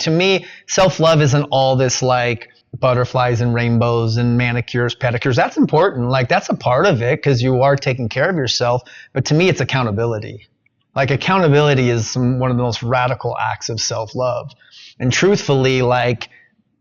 to me, self-love isn't all this like butterflies and rainbows and manicures, pedicures. That's important. Like that's a part of it because you are taking care of yourself. But to me, it's accountability. Like accountability is one of the most radical acts of self-love. And truthfully, like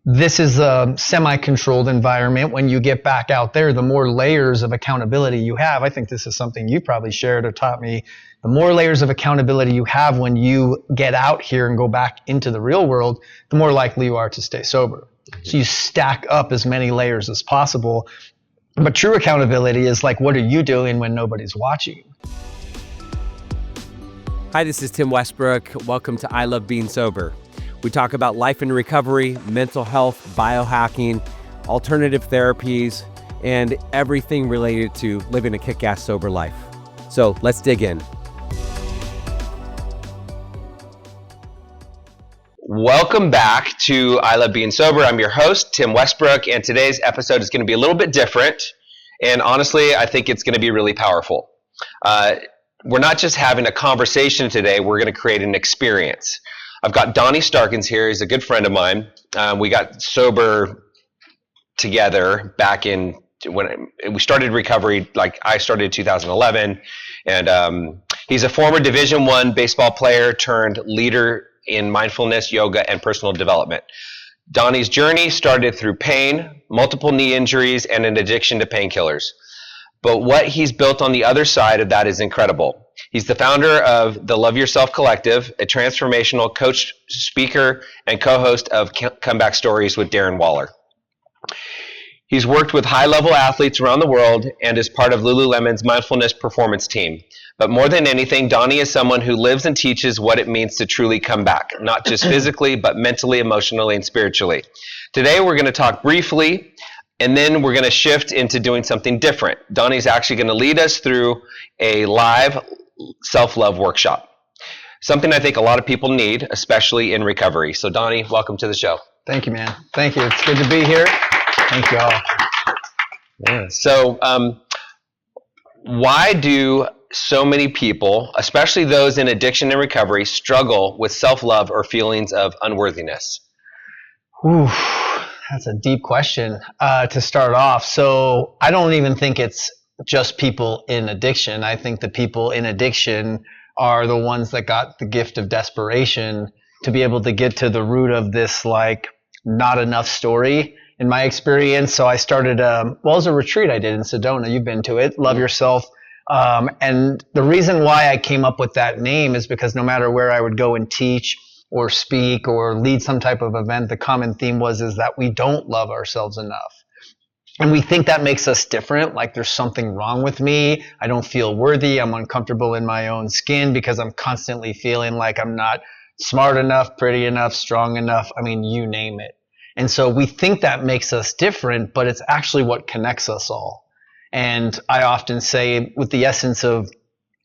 this is a semi-controlled environment. When you get back out there, the more layers of accountability you have, I think this is something you probably shared or taught me, the more layers of accountability you have when you get out here and go back into the real world, the more likely you are to stay sober. So you stack up as many layers as possible. But true accountability is like, what are you doing when nobody's watching? Hi, this is Tim Westbrook. Welcome to I Love Being Sober. We talk about life and recovery, mental health, biohacking, alternative therapies, and everything related to living a kick-ass sober life. So let's dig in. Welcome back to I Love Being Sober. I'm your host, Tim Westbrook, and today's episode is going to be a little bit different. And honestly, I think it's going to be really powerful. We're not just having a conversation today, we're going to create an experience. I've got Donny Starkins here. He's a good friend of mine. We got sober together back in when we started recovery, like I started in 2011. And he's a former Division I baseball player turned leader in mindfulness, yoga, and personal development. Donny's journey started through pain, multiple knee injuries, and an addiction to painkillers. But what he's built on the other side of that is incredible. He's the founder of the Love Yourself Collective, a transformational coach, speaker, and co-host of Comeback Stories with Darren Waller. He's worked with high-level athletes around the world and is part of Lululemon's mindfulness performance team. But more than anything, Donny is someone who lives and teaches what it means to truly come back, not just physically, but mentally, emotionally, and spiritually. Today, we're going to talk briefly, and then we're going to shift into doing something different. Donny's actually going to lead us through a live self-love workshop, something I think a lot of people need, especially in recovery. So Donny, welcome to the show. Thank you, man. Thank you. It's good to be here. Thank you all. Yeah. So why do so many people, especially those in addiction and recovery, struggle with self-love or feelings of unworthiness? Ooh, that's a deep question to start off. So I don't even think it's just people in addiction. I think the people in addiction are the ones that got the gift of desperation to be able to get to the root of this like not enough story in my experience. So I started, it was a retreat I did in Sedona. You've been to it. Love Yourself. And the reason why I came up with that name is because no matter where I would go and teach or speak or lead some type of event, the common theme is that we don't love ourselves enough. And we think that makes us different, like there's something wrong with me. I don't feel worthy. I'm uncomfortable in my own skin because I'm constantly feeling like I'm not smart enough, pretty enough, strong enough. I mean, you name it. And so we think that makes us different, but it's actually what connects us all. And I often say with the essence of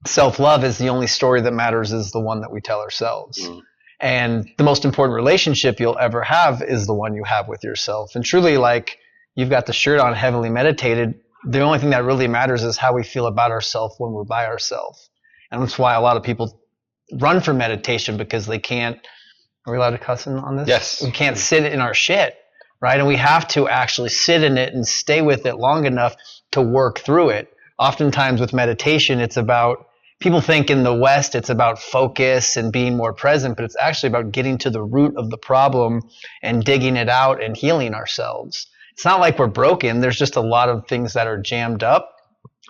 self-love is the only story that matters is the one that we tell ourselves. Mm. And the most important relationship you'll ever have is the one you have with yourself. And truly, like, you've got the shirt on, heavily meditated. The only thing that really matters is how we feel about ourselves when we're by ourselves. And that's why a lot of people run for meditation because they can't. Are we allowed to cuss on this? Yes. We can't sit in our shit, right? And we have to actually sit in it and stay with it long enough to work through it. Oftentimes with meditation, it's about, people think in the West, it's about focus and being more present, but it's actually about getting to the root of the problem and digging it out and healing ourselves. It's not like we're broken. There's just a lot of things that are jammed up.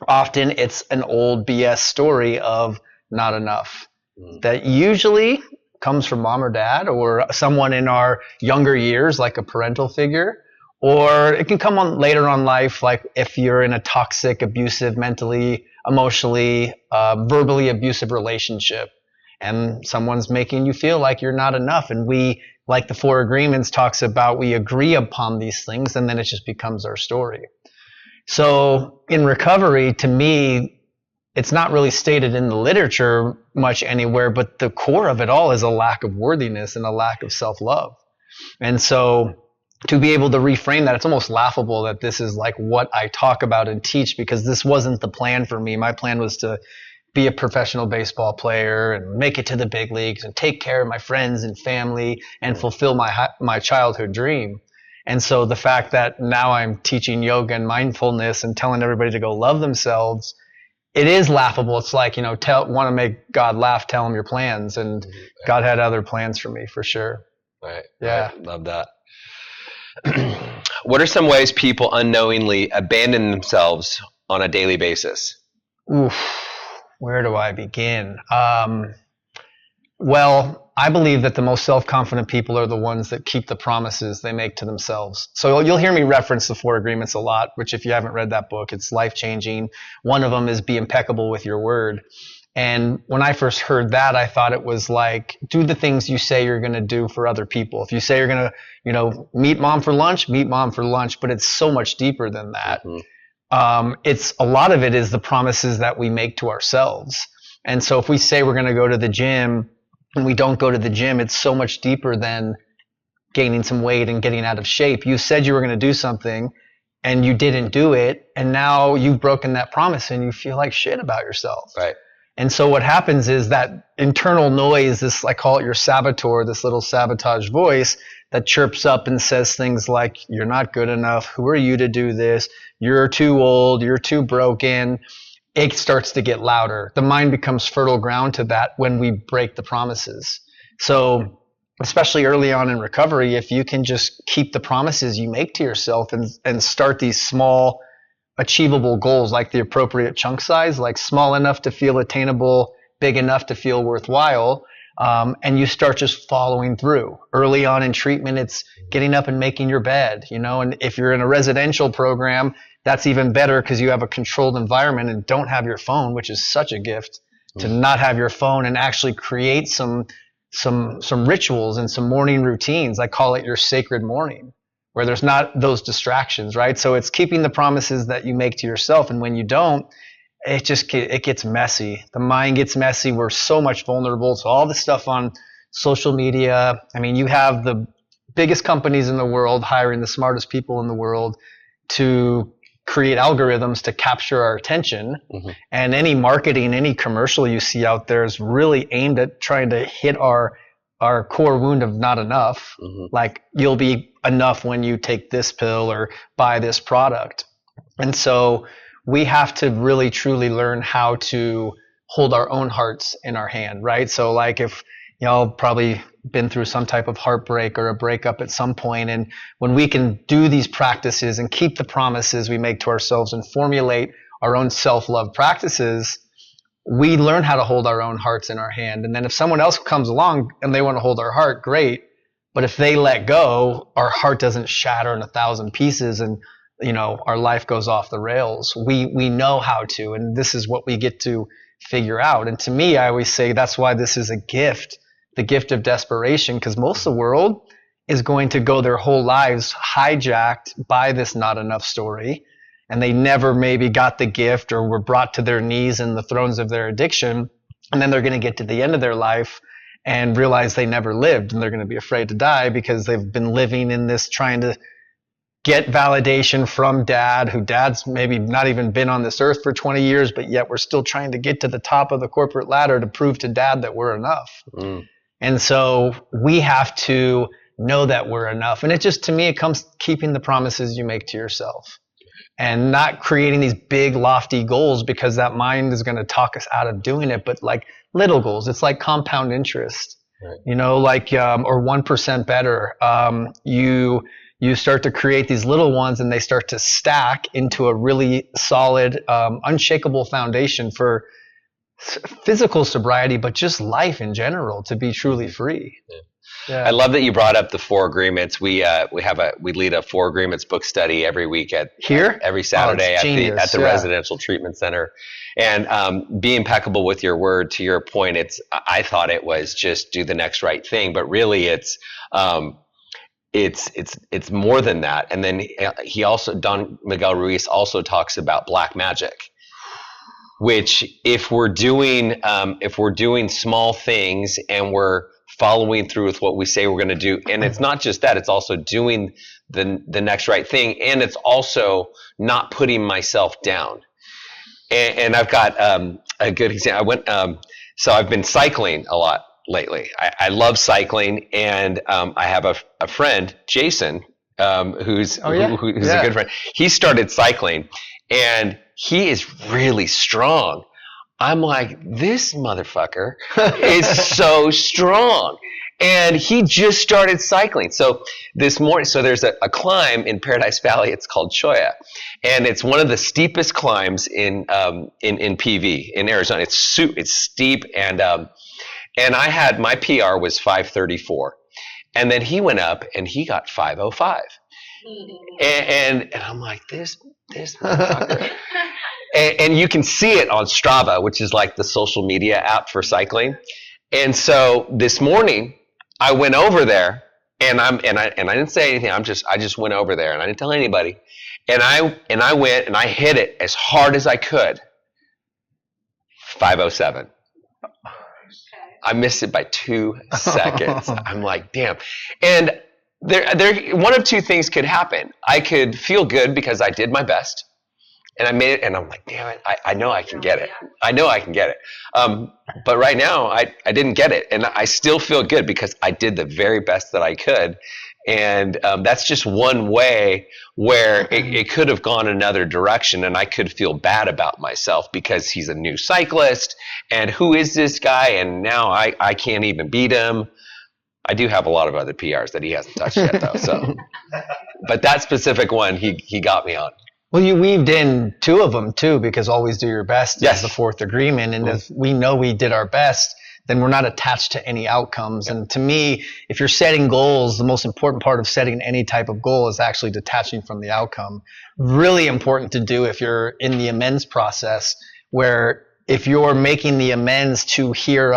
Often it's an old BS story of not enough that usually comes from mom or dad or someone in our younger years, like a parental figure, or it can come on later on life, like if you're in a toxic, abusive, mentally, emotionally, verbally abusive relationship and someone's making you feel like you're not enough. And we, like the Four Agreements talks about, we agree upon these things and then it just becomes our story. So in recovery, to me, it's not really stated in the literature much anywhere, but the core of it all is a lack of worthiness and a lack of self-love. And so to be able to reframe that, it's almost laughable that this is like what I talk about and teach, because this wasn't the plan for me. My plan was to be a professional baseball player and make it to the big leagues and take care of my friends and family and fulfill my childhood dream. And so the fact that now I'm teaching yoga and mindfulness and telling everybody to go love themselves, it is laughable. It's like, want to make God laugh, tell him your plans. And God had other plans for me, for sure. Right. Yeah. Right. Love that. What are some ways people unknowingly abandon themselves on a daily basis? Oof, where do I begin? Well, I believe that the most self-confident people are the ones that keep the promises they make to themselves. So you'll hear me reference the 4 Agreements a lot, which if you haven't read that book, it's life-changing. One of them is be impeccable with your word. And when I first heard that, I thought it was like, do the things you say you're going to do for other people. If you say you're going to, meet mom for lunch, meet mom for lunch, but it's so much deeper than that. It's a lot of it is the promises that we make to ourselves. And so if we say we're going to go to the gym and we don't go to the gym, it's so much deeper than gaining some weight and getting out of shape. You said you were going to do something and you didn't do it. And now you've broken that promise and you feel like shit about yourself. Right. And so what happens is that internal noise, this, I call it your saboteur, this little sabotage voice that chirps up and says things like, you're not good enough. Who are you to do this? You're too old. You're too broken. It starts to get louder. The mind becomes fertile ground to that when we break the promises. So especially early on in recovery, if you can just keep the promises you make to yourself and start these small achievable goals, like the appropriate chunk size, like small enough to feel attainable, big enough to feel worthwhile. And you start just following through. Early on in treatment, it's getting up and making your bed, and if you're in a residential program, that's even better because you have a controlled environment and don't have your phone, which is such a gift to not have your phone and actually create some rituals and some morning routines. I call it your sacred morning, where there's not those distractions, right? So it's keeping the promises that you make to yourself. And when you don't, it gets messy. The mind gets messy. We're so much vulnerable to all the stuff on social media. I mean, you have the biggest companies in the world hiring the smartest people in the world to create algorithms to capture our attention. And any marketing, any commercial you see out there is really aimed at trying to hit our core wound of not enough. Like, you'll be enough when you take this pill or buy this product. And so we have to really truly learn how to hold our own hearts in our hand, right? So like, if y'all probably been through some type of heartbreak or a breakup at some point, and when we can do these practices and keep the promises we make to ourselves and formulate our own self-love practices, we learn how to hold our own hearts in our hand. And then if someone else comes along and they want to hold our heart, great. But if they let go, our heart doesn't shatter in 1,000 pieces and, our life goes off the rails. We know how to, and this is what we get to figure out. And to me, I always say that's why this is a gift, the gift of desperation, because most of the world is going to go their whole lives hijacked by this not enough story. And they never maybe got the gift or were brought to their knees in the thrones of their addiction. And then they're going to get to the end of their life and realize they never lived. And they're going to be afraid to die because they've been living in this, trying to get validation from dad, who dad's maybe not even been on this earth for 20 years, but yet we're still trying to get to the top of the corporate ladder to prove to dad that we're enough. And so we have to know that we're enough. And it just, to me, it comes keeping the promises you make to yourself. And not creating these big, lofty goals, because that mind is going to talk us out of doing it. But like little goals, it's like compound interest, right. Or 1% better. You start to create these little ones, and they start to stack into a really solid, unshakable foundation for physical sobriety, but just life in general, to be truly free. Yeah. I love that you brought up the 4 Agreements. We lead a 4 Agreements book study every week every Saturday at the residential treatment center. And be impeccable with your word. To your point, I thought it was just do the next right thing, but really it's more than that. And then Don Miguel Ruiz also talks about black magic, which if we're doing small things and we're following through with what we say we're going to do, and it's not just that, it's also doing the next right thing, and it's also not putting myself down. And I've got a good example. I went, so I've been cycling a lot lately. I love cycling, and I have a friend, Jason, who's a good friend. He started cycling, and he is really strong. I'm like, this motherfucker is so strong. And he just started cycling. So this morning, so there's a climb in Paradise Valley. It's called Cholla, and it's one of the steepest climbs in PV in Arizona. It's steep, and I had my PR was 534, and then he went up and he got 505, and I'm like, this motherfucker. And you can see it on Strava, which is like the social media app for cycling. And so this morning I went over there, and I didn't say anything. I just went over there, and I didn't tell anybody. And I went and I hit it as hard as I could. 507. I missed it by 2 seconds. I'm like, damn. And there one of two things could happen. I could feel good because I did my best, and I made it, and I'm like, damn it, I know I can get it. I know I can get it. But right now, I didn't get it, and I still feel good because I did the very best that I could. And that's just one way where it could have gone another direction, and I could feel bad about myself because he's a new cyclist, and who is this guy? And now I can't even beat him. I do have a lot of other PRs that he hasn't touched yet, though. So, but that specific one, he got me on. Well, you weaved in two of them too, because always do your best is the fourth agreement. And if we know we did our best, then we're not attached to any outcomes. And to me, if you're setting goals, the most important part of setting any type of goal is actually detaching from the outcome. Really important to do if you're in the amends process, where if you're making the amends to hear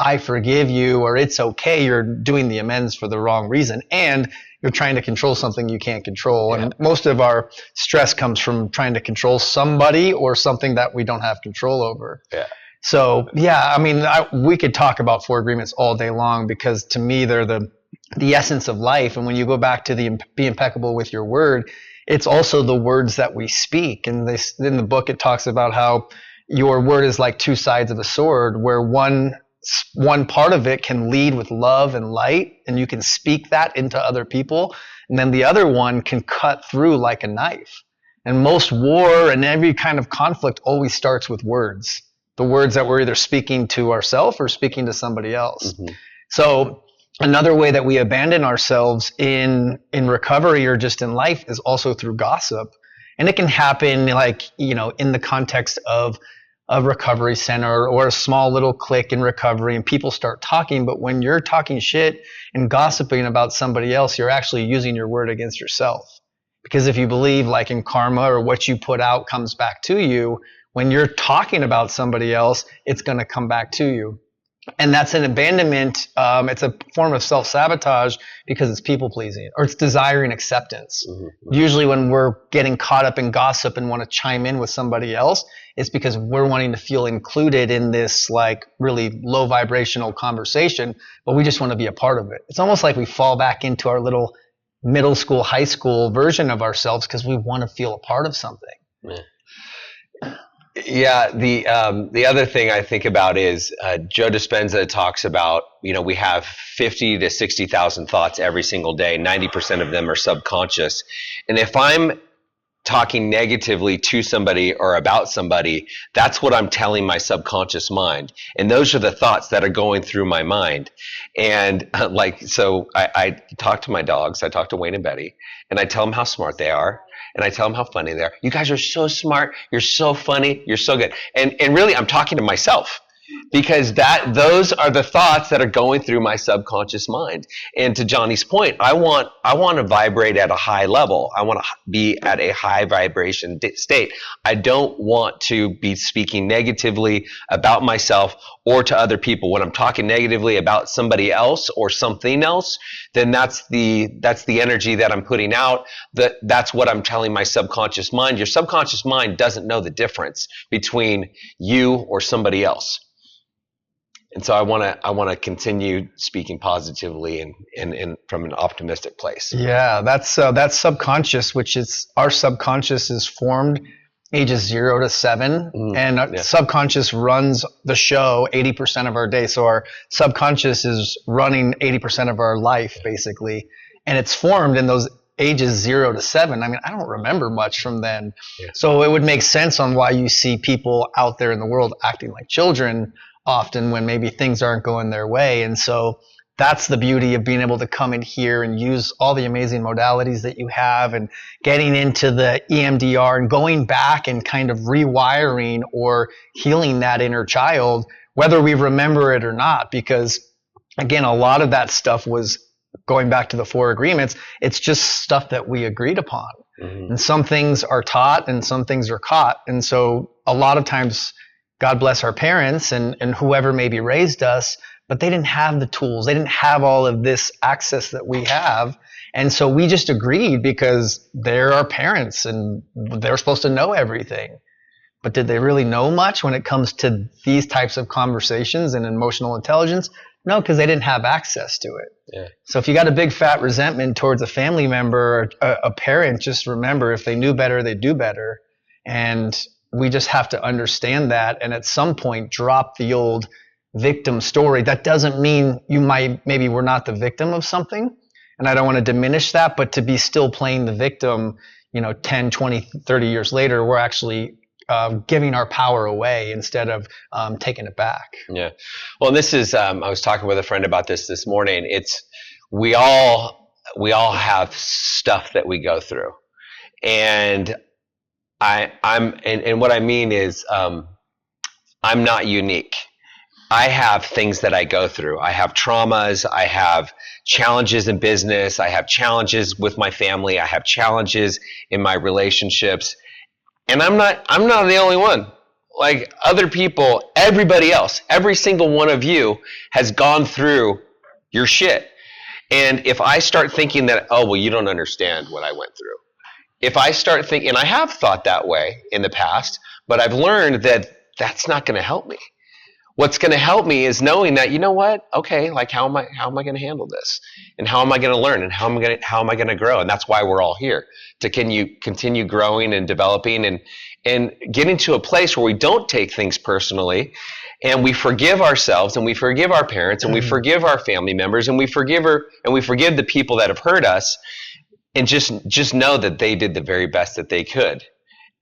I forgive you or it's okay, you're doing the amends for the wrong reason. And you're trying to control something you can't control. And most of our stress comes from trying to control somebody or something that we don't have control over. Yeah. So, I mean, we could talk about four agreements all day long, because to me, they're the essence of life. And when you go back to be impeccable with your word, it's also the words that we speak. And in the book, it talks about how your word is like two sides of a sword, where one part of it can lead with love and light, and you can speak that into other people. And then the other one can cut through like a knife. And most war and every kind of conflict always starts with words. The words that we're either speaking to ourselves or speaking to somebody else. Mm-hmm. So another way that we abandon ourselves in recovery or just in life is also through gossip. And it can happen in the context of a recovery center or a small little clique in recovery, and people start talking. But when you're talking shit and gossiping about somebody else, you're actually using your word against yourself. Because if you believe like in karma, or what you put out comes back to you, when you're talking about somebody else, it's going to come back to you. And that's an abandonment. It's a form of self-sabotage because it's people-pleasing, or it's desiring acceptance. Mm-hmm. Usually when we're getting caught up in gossip and want to chime in with somebody else, it's because we're wanting to feel included in this like really low vibrational conversation, but we just want to be a part of it. It's almost like we fall back into our little middle school, high school version of ourselves because we want to feel a part of something. Yeah, the other thing I think about is Joe Dispenza talks about, we have 50 to 60,000 thoughts every single day. 90% of them are subconscious. And if I'm talking negatively to somebody or about somebody, that's what I'm telling my subconscious mind. And those are the thoughts that are going through my mind. And so I talk to my dogs. I talk to Wayne and Betty, and I tell them how smart they are. And I tell them how funny they are. You guys are so smart. You're so funny. You're so good. And really, I'm talking to myself, because those are the thoughts that are going through my subconscious mind. And to Johnny's point, I want to vibrate at a high level. I want to be at a high vibration state. I don't want to be speaking negatively about myself or to other people. When I'm talking negatively about somebody else or something else, then that's the energy that I'm putting out. That's what I'm telling my subconscious mind. Your subconscious mind doesn't know the difference between you or somebody else. And so I want to continue speaking positively and from an optimistic place. Yeah, that's subconscious, which is our subconscious is formed ages 0 to 7, and our subconscious runs the show 80% of our day. So our subconscious is running 80% of our life, basically, and it's formed in those ages 0 to 7. I mean, I don't remember much from then. So it would make sense on why you see people out there in the world acting like children often when maybe things aren't going their way. And so that's the beauty of being able to come in here and use all the amazing modalities that you have, and getting into the EMDR and going back and kind of rewiring or healing that inner child, whether we remember it or not. Because again, a lot of that stuff was going back to the 4 agreements. It's just stuff that we agreed upon. And some things are taught and some things are caught. And so a lot of times, God bless our parents and whoever maybe raised us, but they didn't have the tools. They didn't have all of this access that we have. And so we just agreed because they're our parents and they're supposed to know everything. But did they really know much when it comes to these types of conversations and emotional intelligence? No, because they didn't have access to it. So if you got a big fat resentment towards a family member or a parent, just remember, if they knew better, they'd do better. And we just have to understand that, and at some point drop the old victim story. That doesn't mean maybe we're not the victim of something, and I don't want to diminish that, but to be still playing the victim, 10, 20, 30 years later, we're actually giving our power away instead of taking it back. Yeah. Well, this is, I was talking with a friend about this morning. We all have stuff that we go through, and and what I mean is, I'm not unique. I have things that I go through. I have traumas. I have challenges in business. I have challenges with my family. I have challenges in my relationships. And I'm not the only one. Like other people, everybody else, every single one of you has gone through your shit. And if I start thinking that, oh, well, you don't understand what I went through. If I start thinking, and I have thought that way in the past, but I've learned that that's not going to help me. What's going to help me is knowing that, you know what? Okay, like how am I going to handle this? And how am I going to learn? And how am I going to grow? And that's why we're all here, to continue growing and developing and getting to a place where we don't take things personally, and we forgive ourselves, and we forgive our parents, and we forgive our family members, and we forgive the people that have hurt us, and just know that they did the very best that they could,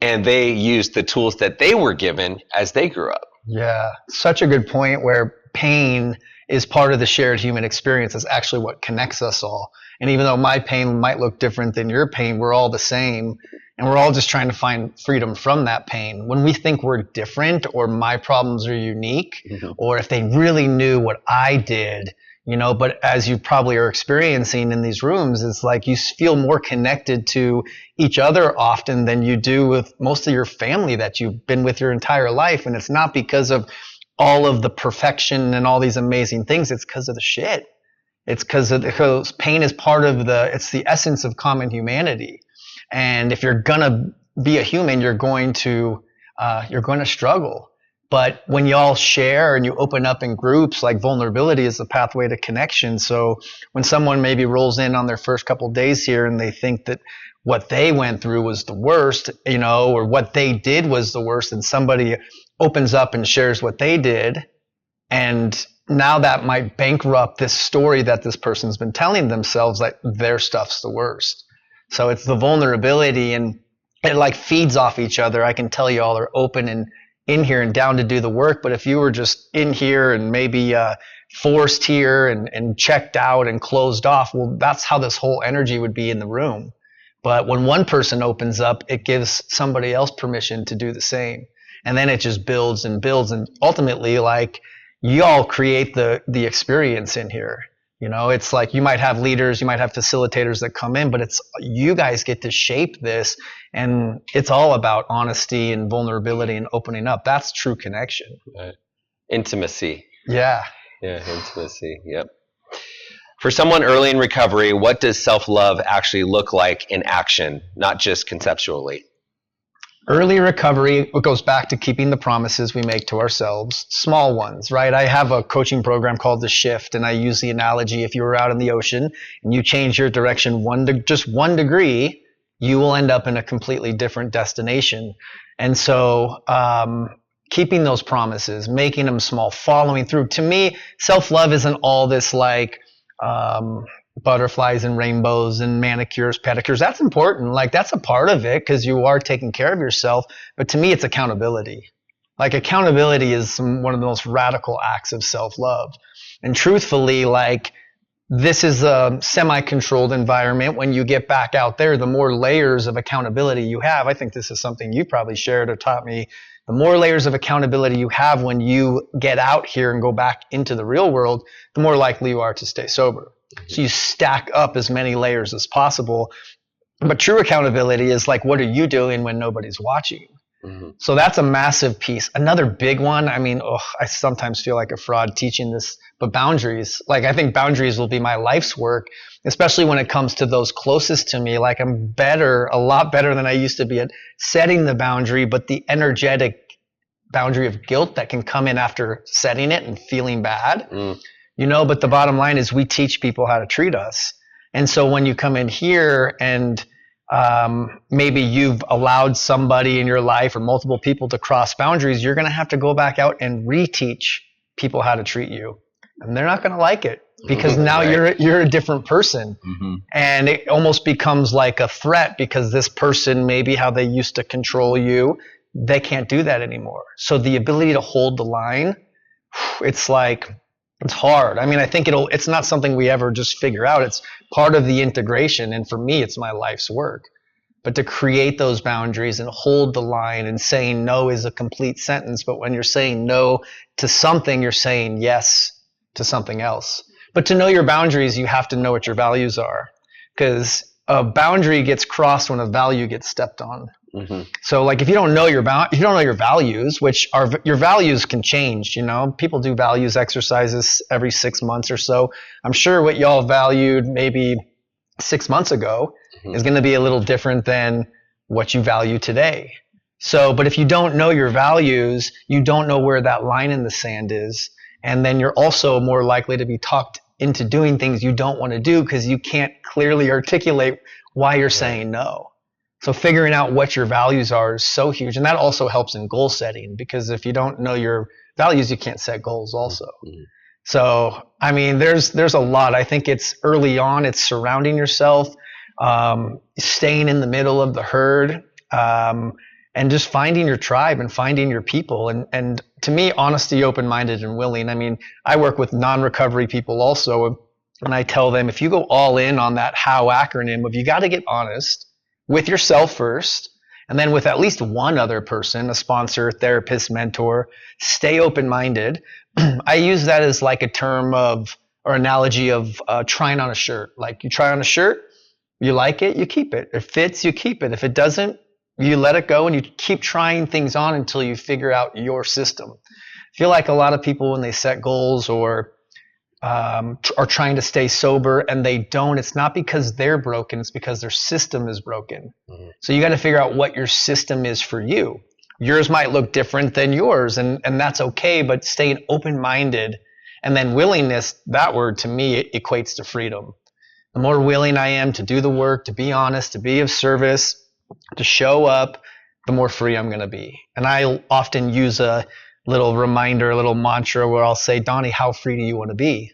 and they used the tools that they were given as they grew up. Yeah, such a good point, where pain is part of the shared human experience. It's actually what connects us all. And even though my pain might look different than your pain, we're all the same. And we're all just trying to find freedom from that pain. When we think we're different, or my problems are unique, or if they really knew what I did, but as you probably are experiencing in these rooms, it's like you feel more connected to each other often than you do with most of your family that you've been with your entire life. And it's not because of all of the perfection and all these amazing things. It's because of the shit. It's because pain is part of it's the essence of common humanity. And if you're going to be a human, you're going to struggle. But when you all share and you open up in groups, like vulnerability is the pathway to connection. So when someone maybe rolls in on their first couple days here and they think that what they went through was the worst, or what they did was the worst, and somebody opens up and shares what they did, and now that might bankrupt this story that this person's been telling themselves, that their stuff's the worst. So it's the vulnerability, and it like feeds off each other. I can tell you all are open and in here and down to do the work, but if you were just in here and maybe forced here and checked out and closed off, well, that's how this whole energy would be in the room. But when one person opens up, it gives somebody else permission to do the same. And then it just builds and builds, and ultimately, like, you all create the experience in here. It's like you might have leaders, you might have facilitators that come in, but it's you guys get to shape this, and it's all about honesty and vulnerability and opening up. That's true connection. Right. Intimacy. Yeah. Yeah, intimacy. Yep. For someone early in recovery, what does self-love actually look like in action, not just conceptually? Early recovery, it goes back to keeping the promises we make to ourselves, small ones, right? I have a coaching program called The Shift, and I use the analogy, if you were out in the ocean and you change your direction just 1 degree, you will end up in a completely different destination. And so, keeping those promises, making them small, following through. To me, self-love isn't all this like, butterflies and rainbows and manicures, pedicures. That's important. Like, that's a part of it because you are taking care of yourself. But to me, it's accountability. Like, accountability is one of the most radical acts of self-love. And truthfully, like, this is a semi-controlled environment. When you get back out there, the more layers of accountability you have. I think this is something you probably shared or taught me. The more layers of accountability you have when you get out here and go back into the real world, the more likely you are to stay sober. So you stack up as many layers as possible. But true accountability is like, what are you doing when nobody's watching? Mm-hmm. So that's a massive piece. Another big one, I mean, I sometimes feel like a fraud teaching this, but boundaries. Like, I think boundaries will be my life's work, especially when it comes to those closest to me. Like, I'm a lot better than I used to be at setting the boundary, but the energetic boundary of guilt that can come in after setting it and feeling bad, but the bottom line is we teach people how to treat us. And so when you come in here and maybe you've allowed somebody in your life or multiple people to cross boundaries, you're going to have to go back out and reteach people how to treat you. And they're not going to like it because now you're a different person. Mm-hmm. And it almost becomes like a threat because this person, maybe how they used to control you, they can't do that anymore. So the ability to hold the line, it's hard. I mean, I think it's not something we ever just figure out. It's part of the integration. And for me, it's my life's work. But to create those boundaries and hold the line, and saying no is a complete sentence. But when you're saying no to something, you're saying yes to something else. But to know your boundaries, you have to know what your values are, because a boundary gets crossed when a value gets stepped on. Mm-hmm. So like, if you don't know your values, which are, your values can change, people do values exercises every 6 months or so. I'm sure what y'all valued maybe 6 months ago is going to be a little different than what you value today. So, but if you don't know your values, you don't know where that line in the sand is. And then you're also more likely to be talked into doing things you don't want to do because you can't clearly articulate why you're saying no. So figuring out what your values are is so huge. And that also helps in goal setting, because if you don't know your values, you can't set goals also. Mm-hmm. So, I mean, there's a lot. I think it's early on, it's surrounding yourself, staying in the middle of the herd, and just finding your tribe and finding your people. And to me, honesty, open-minded, and willing. I mean, I work with non-recovery people also, and I tell them, if you go all in on that HOW acronym of, you got to get honest with yourself first, and then with at least one other person, a sponsor, therapist, mentor, stay open-minded. I use that as like a term or analogy of trying on a shirt. Like, you try on a shirt, you like it, you keep it. If it fits, you keep it. If it doesn't, you let it go and you keep trying things on until you figure out your system. I feel like a lot of people, when they set goals or are trying to stay sober and they don't, it's not because they're broken, it's because their system is broken. Mm-hmm. So you got to figure out what your system is for you. Yours might look different than yours, and that's okay, but staying open-minded. And then willingness, that word to me, it equates to freedom. The more willing I am to do the work, to be honest, to be of service, to show up, the more free I'm going to be. And I often use a little reminder, a little mantra where I'll say, Donny, how free do you want to be?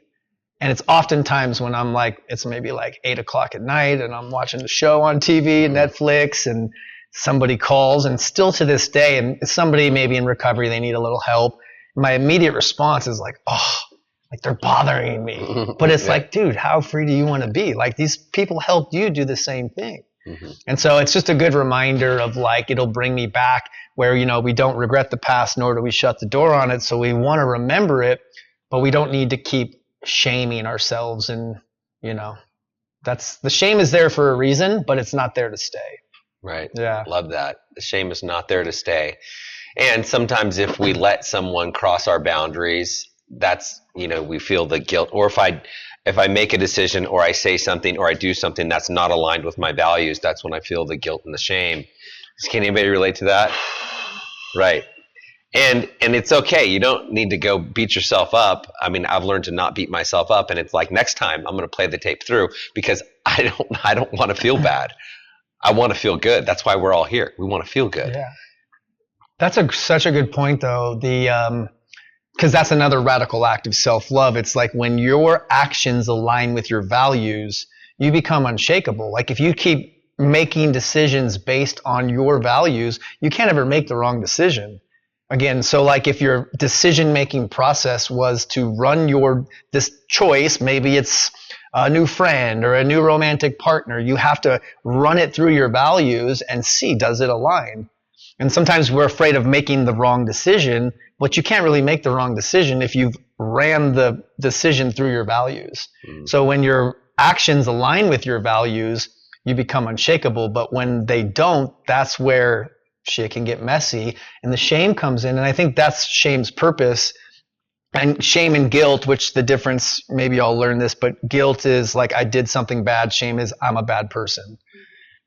And it's oftentimes when I'm like, it's maybe like 8 o'clock at night and I'm watching the show on TV, Netflix, and somebody calls, and still to this day, and it's somebody maybe in recovery, they need a little help. My immediate response is like, oh, like they're bothering me. But it's like, dude, how free do you want to be? Like, these people helped you do the same thing. Mm-hmm. And so it's just a good reminder of like, it'll bring me back where, we don't regret the past, nor do we shut the door on it. So we want to remember it, but we don't need to keep shaming ourselves. And, that's, the shame is there for a reason, but it's not there to stay. Right. Yeah. Love that. The shame is not there to stay. And sometimes if we let someone cross our boundaries, that's, we feel the guilt. Or if I make a decision or I say something or I do something that's not aligned with my values, that's when I feel the guilt and the shame. Can anybody relate to that? Right. And it's okay. You don't need to go beat yourself up. I mean, I've learned to not beat myself up, and it's like, next time I'm going to play the tape through because I don't want to feel bad. I want to feel good. That's why we're all here. We want to feel good. Yeah. That's such a good point, though. Because that's another radical act of self-love. It's like when your actions align with your values, you become unshakable. Like if you keep making decisions based on your values, you can't ever make the wrong decision. Again, so like if your decision-making process was to run this choice, maybe it's a new friend or a new romantic partner, you have to run it through your values and see, does it align? And sometimes we're afraid of making the wrong decision, but you can't really make the wrong decision if you've ran the decision through your values. So when your actions align with your values, you become unshakable. But when they don't, that's where shit can get messy and the shame comes in. And I think that's shame's purpose. And shame and guilt, which the difference, maybe I'll learn this, but guilt is like I did something bad. Shame is I'm a bad person.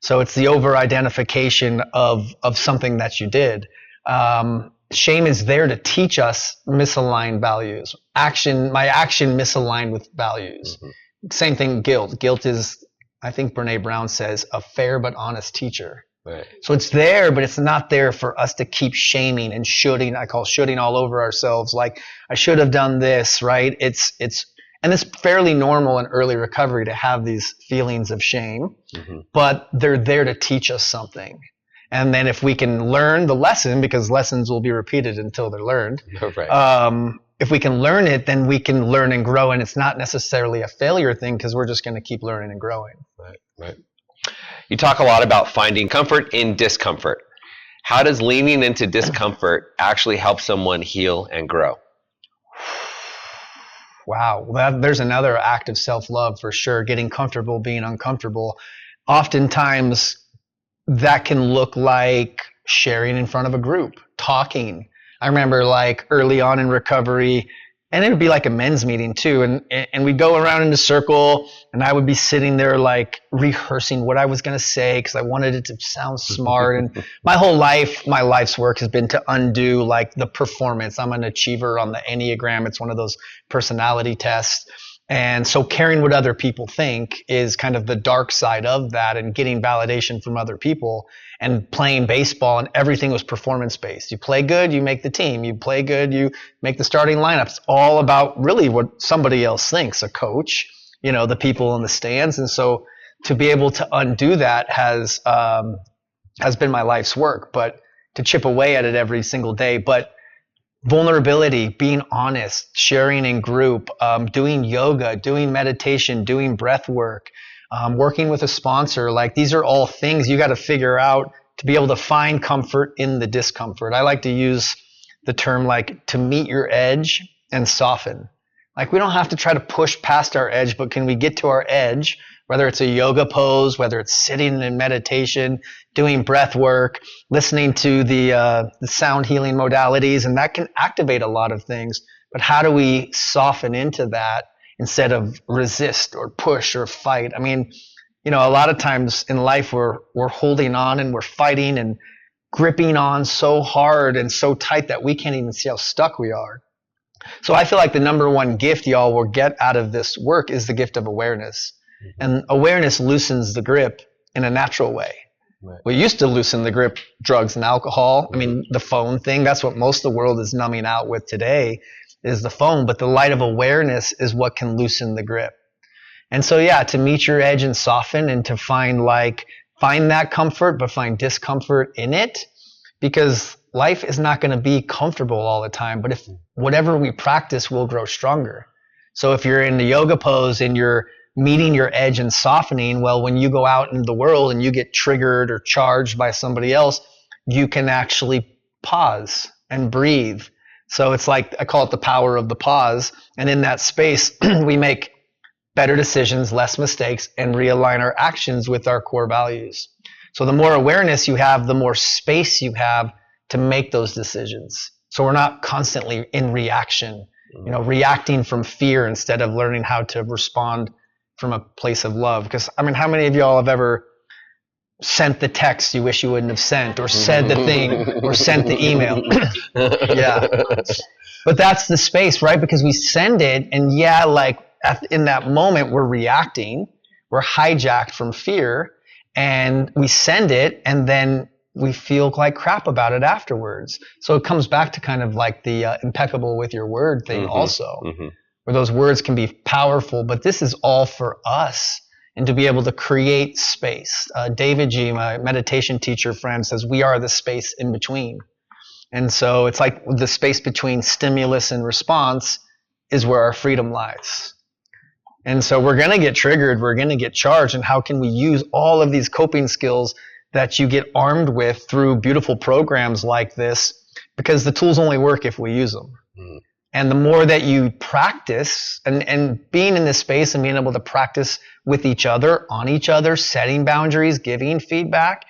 So it's the over-identification of something that you did. Shame is there to teach us misaligned values. My action misaligned with values. Same thing, guilt. Guilt is, I think Brene Brown says, a fair but honest teacher. Right. So it's there, but it's not there for us to keep shaming and shooting. I call shooting all over ourselves. Like I should have done this, right? And it's fairly normal in early recovery to have these feelings of shame, but they're there to teach us something. And then if we can learn the lesson, because lessons will be repeated until they're learned. Right. If we can learn it, then we can learn and grow. And it's not necessarily a failure thing because we're just going to keep learning and growing. Right. You talk a lot about finding comfort in discomfort. How does leaning into discomfort actually help someone heal and grow? Wow. There's another act of self-love for sure. Getting comfortable being uncomfortable. Oftentimes that can look like sharing in front of a group, talking. I remember like early on in recovery, and it would be like a men's meeting too. And we'd go around in a circle and I would be sitting there like rehearsing what I was going to say because I wanted it to sound smart. And my life's work has been to undo like the performance. I'm an achiever on the Enneagram. It's one of those personality tests. And so caring what other people think is kind of the dark side of that, and getting validation from other people. And playing baseball, and everything was performance-based. You play good, you make the team. You play good, you make the starting lineup. It's all about really what somebody else thinks, a coach, the people in the stands. And so to be able to undo that has been my life's work, but to chip away at it every single day. But vulnerability, being honest, sharing in group, doing yoga, doing meditation, doing breath work, working with a sponsor, like these are all things you got to figure out to be able to find comfort in the discomfort. I like to use the term like to meet your edge and soften. Like we don't have to try to push past our edge, but can we get to our edge, whether it's a yoga pose, whether it's sitting in meditation, doing breath work, listening to the sound healing modalities, and that can activate a lot of things. But how do we soften into that instead of resist or push or fight? I mean, a lot of times in life we're holding on and we're fighting and gripping on so hard and so tight that we can't even see how stuck we are. So I feel like the number one gift y'all will get out of this work is the gift of awareness. And awareness loosens the grip in a natural way. Right. We used to loosen the grip, drugs and alcohol. I mean, the phone thing, that's what most of the world is numbing out with today, is the phone. But the light of awareness is what can loosen the grip. And so, yeah, to meet your edge and soften, and to find that comfort, but find discomfort in it, because life is not going to be comfortable all the time. But if whatever we practice will grow stronger. So if you're in the yoga pose and you're meeting your edge and softening, well, when you go out in the world and you get triggered or charged by somebody else, you can actually pause and breathe. So it's like, I call it the power of the pause. And in that space, we make better decisions, less mistakes, and realign our actions with our core values. So the more awareness you have, the more space you have to make those decisions. So we're not constantly in reaction, reacting from fear instead of learning how to respond from a place of love. Because, I mean, how many of y'all have ever sent the text you wish you wouldn't have sent, or said the thing, or sent the email? Yeah. But that's the space, right? Because we send it, and in that moment, we're reacting, we're hijacked from fear, and we send it, and then we feel like crap about it afterwards. So it comes back to kind of like the impeccable with your word thing also, where those words can be powerful, but this is all for us. And to be able to create space. David G., my meditation teacher friend, says we are the space in between. And so it's like the space between stimulus and response is where our freedom lies. And so we're going to get triggered, we're going to get charged, and how can we use all of these coping skills that you get armed with through beautiful programs like this? Because the tools only work if we use them. And the more that you practice, and being in this space and being able to practice with each other, on each other, setting boundaries, giving feedback,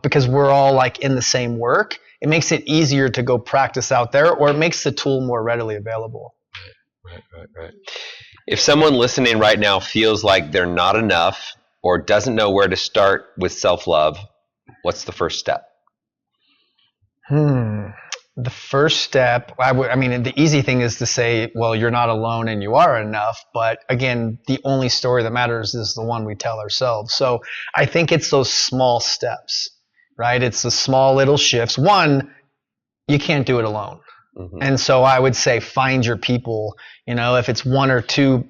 because we're all like in the same work, it makes it easier to go practice out there, or it makes the tool more readily available. Right. If someone listening right now feels like they're not enough or doesn't know where to start with self-love, what's the first step? The first step, I mean, the easy thing is to say, well, you're not alone and you are enough. But again, the only story that matters is the one we tell ourselves. So I think it's those small steps, right? It's the small little shifts. One, you can't do it alone. And so I would say find your people, if it's one or two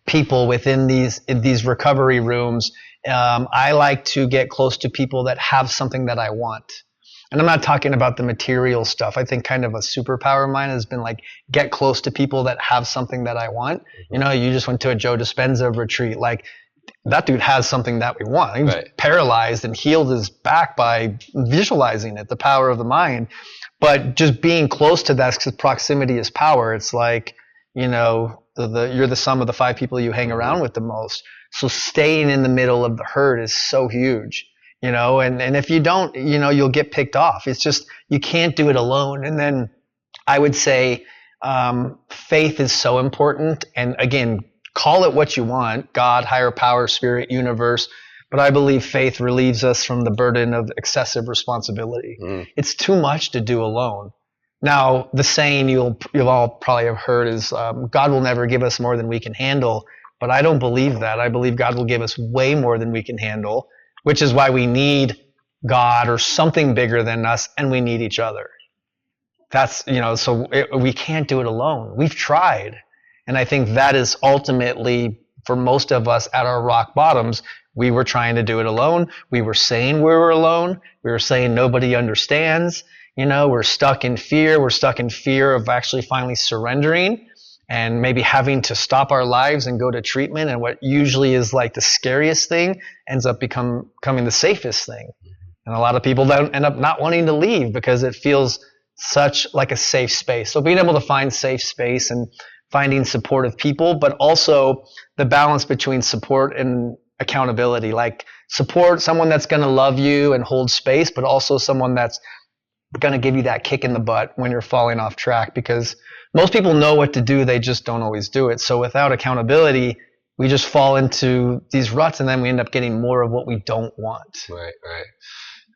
people within these recovery rooms. I like to get close to people that have something that I want. And I'm not talking about the material stuff. I think kind of a superpower of mine has been like, get close to people that have something that I want. You just went to a Joe Dispenza retreat. Like, that dude has something that we want. He was paralyzed and healed his back by visualizing it, the power of the mind. But just being close to that, because proximity is power. It's like, you're the sum of the 5 people you hang around with the most. So staying in the middle of the herd is so huge. And if you don't, you'll get picked off. It's just, you can't do it alone. And then I would say, faith is so important. And again, call it what you want, God, higher power, spirit, universe. But I believe faith relieves us from the burden of excessive responsibility. It's too much to do alone. Now, the saying you'll all probably have heard is, God will never give us more than we can handle. But I don't believe that. I believe God will give us way more than we can handle, which is why we need God or something bigger than us, and we need each other. That's, we can't do it alone. We've tried. And I think that is ultimately, for most of us at our rock bottoms, we were trying to do it alone. We were saying we were alone. We were saying nobody understands. We're stuck in fear. We're stuck in fear of actually finally surrendering and maybe having to stop our lives and go to treatment. And what usually is like the scariest thing ends up becoming the safest thing. And a lot of people don't end up not wanting to leave because it feels such like a safe space. So being able to find safe space and finding supportive people, but also the balance between support and accountability. Like, support someone that's going to love you and hold space, but also someone that's going to give you that kick in the butt when you're falling off track, because most people know what to do, they just don't always do it. So without accountability, we just fall into these ruts, and then we end up getting more of what we don't want. Right.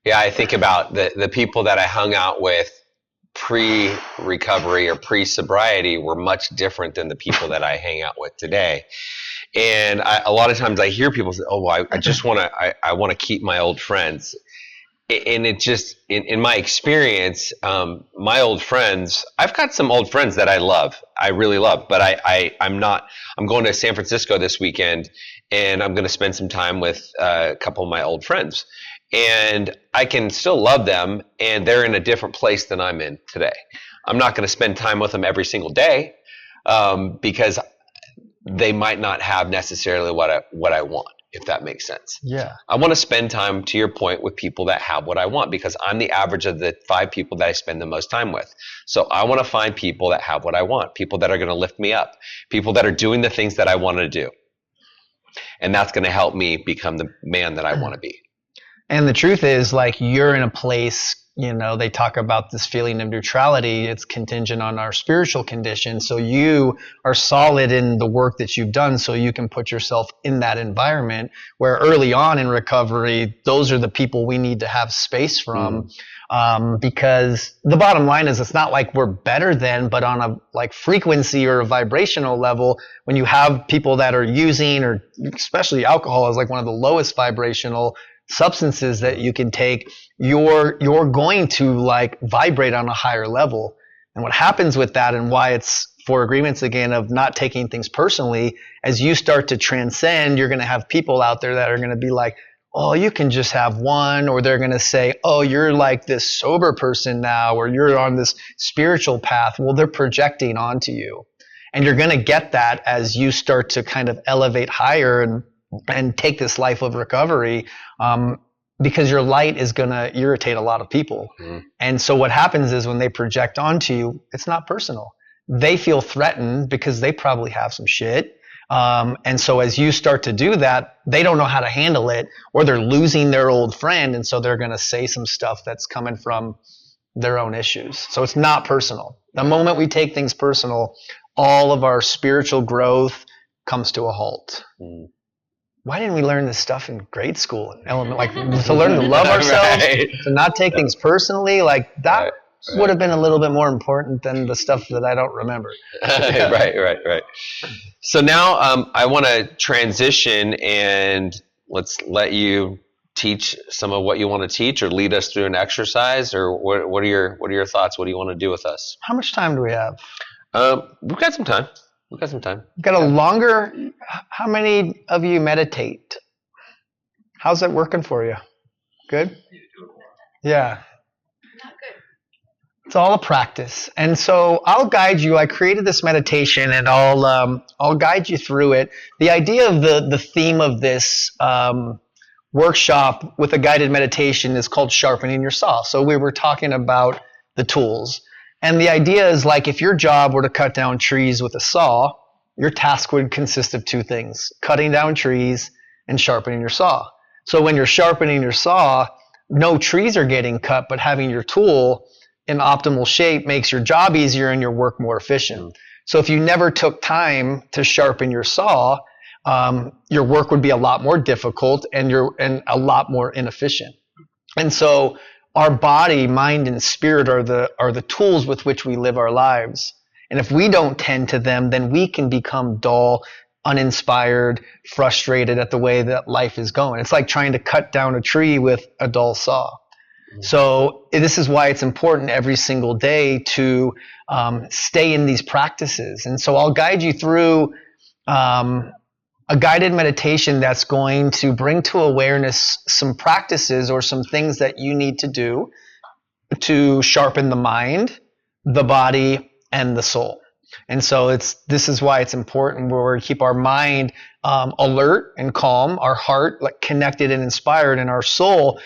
Yeah, I think about the people that I hung out with pre-recovery or pre-sobriety were much different than the people that I hang out with today. And a lot of times I hear people say, "Oh, well, I just want to keep my old friends." And it just, in my experience, my old friends, I've got some old friends that I love, I really love, but I'm going to San Francisco this weekend, and I'm going to spend some time with a couple of my old friends. And I can still love them, and they're in a different place than I'm in today. I'm not going to spend time with them every single day, because they might not have necessarily what I want, if that makes sense. Yeah. I want to spend time, to your point, with people that have what I want, because I'm the average of the 5 people that I spend the most time with. So I want to find people that have what I want, people that are going to lift me up, people that are doing the things that I want to do. And that's going to help me become the man that I want to be. And the truth is, like, you're in a place, they talk about this feeling of neutrality. It's contingent on our spiritual condition. So you are solid in the work that you've done, so you can put yourself in that environment where early on in recovery, those are the people we need to have space from. Because the bottom line is, it's not like we're better than, but on a like frequency or a vibrational level, when you have people that are using, or especially alcohol is like one of the lowest vibrational substances that you can take, you're going to like vibrate on a higher level. And what happens with that, and why it's 4 agreements again of not taking things personally, as you start to transcend, you're going to have people out there that are going to be like, oh, you can just have one, or they're going to say, oh, you're like this sober person now, or you're on this spiritual path. Well, they're projecting onto you. And you're going to get that as you start to kind of elevate higher and take this life of recovery, because your light is going to irritate a lot of people. And so what happens is, when they project onto you, it's not personal. They feel threatened because they probably have some shit. And so as you start to do that, they don't know how to handle it, or they're losing their old friend. And so they're going to say some stuff that's coming from their own issues. So it's not personal. The moment we take things personal, all of our spiritual growth comes to a halt. Why didn't we learn this stuff in grade school and like to learn to love ourselves, to not take things personally? Like that would have been a little bit more important than the stuff that I don't remember. Right. So now I want to transition, and let's let you teach some of what you want to teach, or lead us through an exercise, or what are your thoughts? What do you want to do with us? How much time do we have? We've got some time. We've got a longer. How many of you meditate? How's that working for you? Good? Yeah. Not good. It's all a practice. And so I'll guide you. I created this meditation, and I'll guide you through it. The idea of the theme of this workshop with a guided meditation is called sharpening your saw. So we were talking about the tools. And the idea is, like, if your job were to cut down trees with a saw, your task would consist of 2 things: cutting down trees and sharpening your saw. So when you're sharpening your saw, no trees are getting cut, but having your tool in optimal shape makes your job easier and your work more efficient. So if you never took time to sharpen your saw, your work would be a lot more difficult and a lot more inefficient. And so our body, mind, and spirit are the tools with which we live our lives. And if we don't tend to them, then we can become dull, uninspired, frustrated at the way that life is going. It's like trying to cut down a tree with a dull saw. So this is why it's important every single day to stay in these practices. And so I'll guide you through a guided meditation that's going to bring to awareness some practices or some things that you need to do to sharpen the mind, the body, and the soul. And so this is why it's important where we keep our mind alert and calm, our heart like connected and inspired, and our soul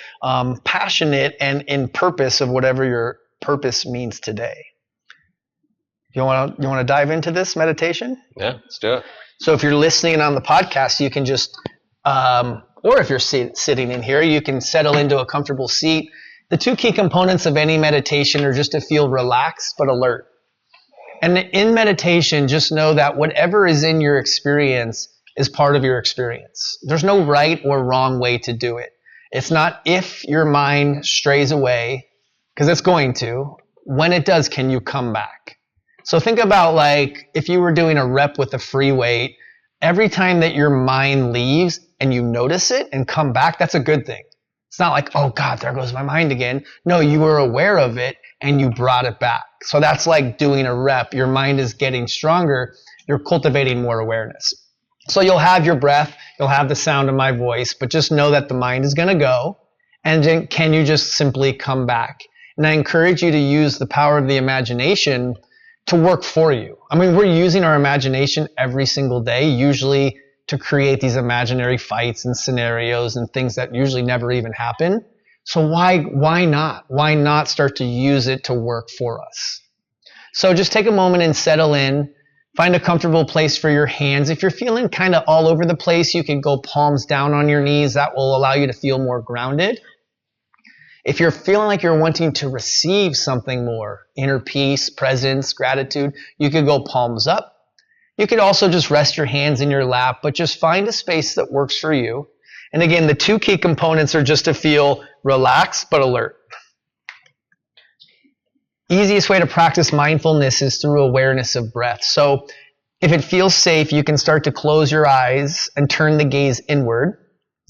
passionate and in purpose of whatever your purpose means today. You want to dive into this meditation? Yeah, let's do it. So if you're listening on the podcast, you can just, or if you're sitting in here, you can settle into a comfortable seat. The 2 key components of any meditation are just to feel relaxed but alert. And in meditation, just know that whatever is in your experience is part of your experience. There's no right or wrong way to do it. It's not if your mind strays away, because it's going to. When it does, can you come back? So think about, like, if you were doing a rep with a free weight, every time that your mind leaves and you notice it and come back, that's a good thing. It's not like, oh God, there goes my mind again. No, you were aware of it and you brought it back. So that's like doing a rep. Your mind is getting stronger. You're cultivating more awareness. So you'll have your breath, you'll have the sound of my voice, but just know that the mind is going to go. And then can you just simply come back? And I encourage you to use the power of the imagination to work for you. I mean, we're using our imagination every single day, usually to create these imaginary fights and scenarios and things that usually never even happen. So why not? Why not start to use it to work for us? So just take a moment and settle in. Find a comfortable place for your hands. If you're feeling kind of all over the place, you can go palms down on your knees. That will allow you to feel more grounded. If you're feeling like you're wanting to receive something more, inner peace, presence, gratitude, you could go palms up. You could also just rest your hands in your lap, but just find a space that works for you. And again, the two key components are just to feel relaxed but alert. Easiest way to practice mindfulness is through awareness of breath. So if it feels safe, you can start to close your eyes and turn the gaze inward.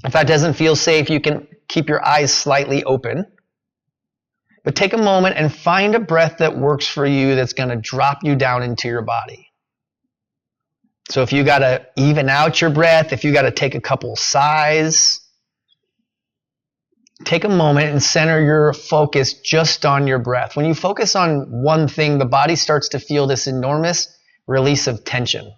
If that doesn't feel safe, you can keep your eyes slightly open. But take a moment and find a breath that works for you that's going to drop you down into your body. So if you got to even out your breath, if you got to take a couple sighs, take a moment and center your focus just on your breath. When you focus on one thing, the body starts to feel this enormous release of tension.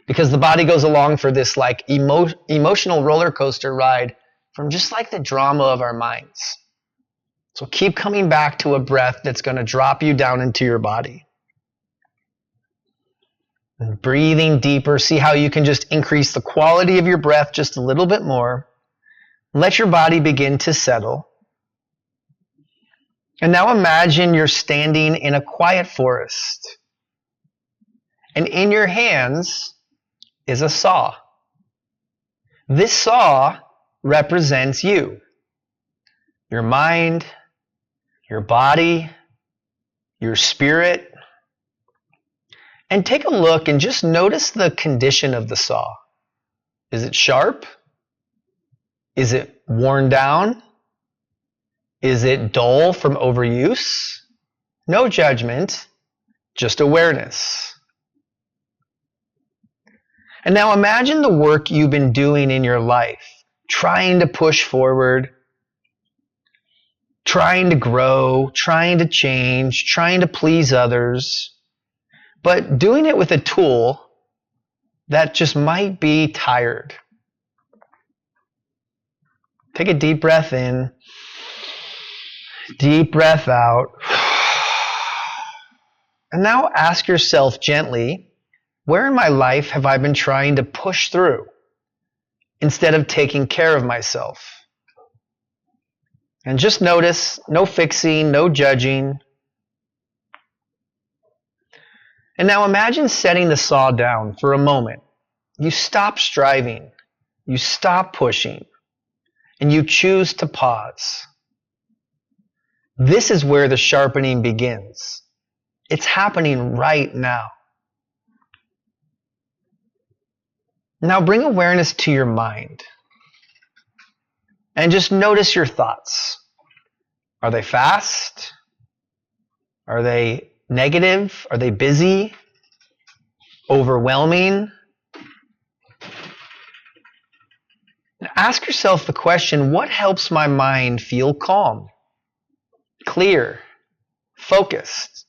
Because the body goes along for this like emotional roller coaster ride from just like the drama of our minds. So keep coming back to a breath that's going to drop you down into your body. And breathing deeper, see how you can just increase the quality of your breath just a little bit more. Let your body begin to settle. And now imagine you're standing in a quiet forest. And in your hands is a saw. This saw represents you, your mind, your body, your spirit. And take a look and just notice the condition of the saw. Is it sharp? Is it worn down? Is it dull from overuse? No judgment, just awareness. And now imagine the work you've been doing in your life, trying to push forward, trying to grow, trying to change, trying to please others, but doing it with a tool that just might be tired. Take a deep breath in, deep breath out. And now ask yourself gently, where in my life have I been trying to push through instead of taking care of myself? And just notice, no fixing, no judging. And now imagine setting the saw down for a moment. You stop striving, you stop pushing, and you choose to pause. This is where the sharpening begins. It's happening right now. Now bring awareness to your mind. And just notice your thoughts. Are they fast? Are they negative? Are they busy? Overwhelming? Now ask yourself the question, what helps my mind feel calm, clear, focused?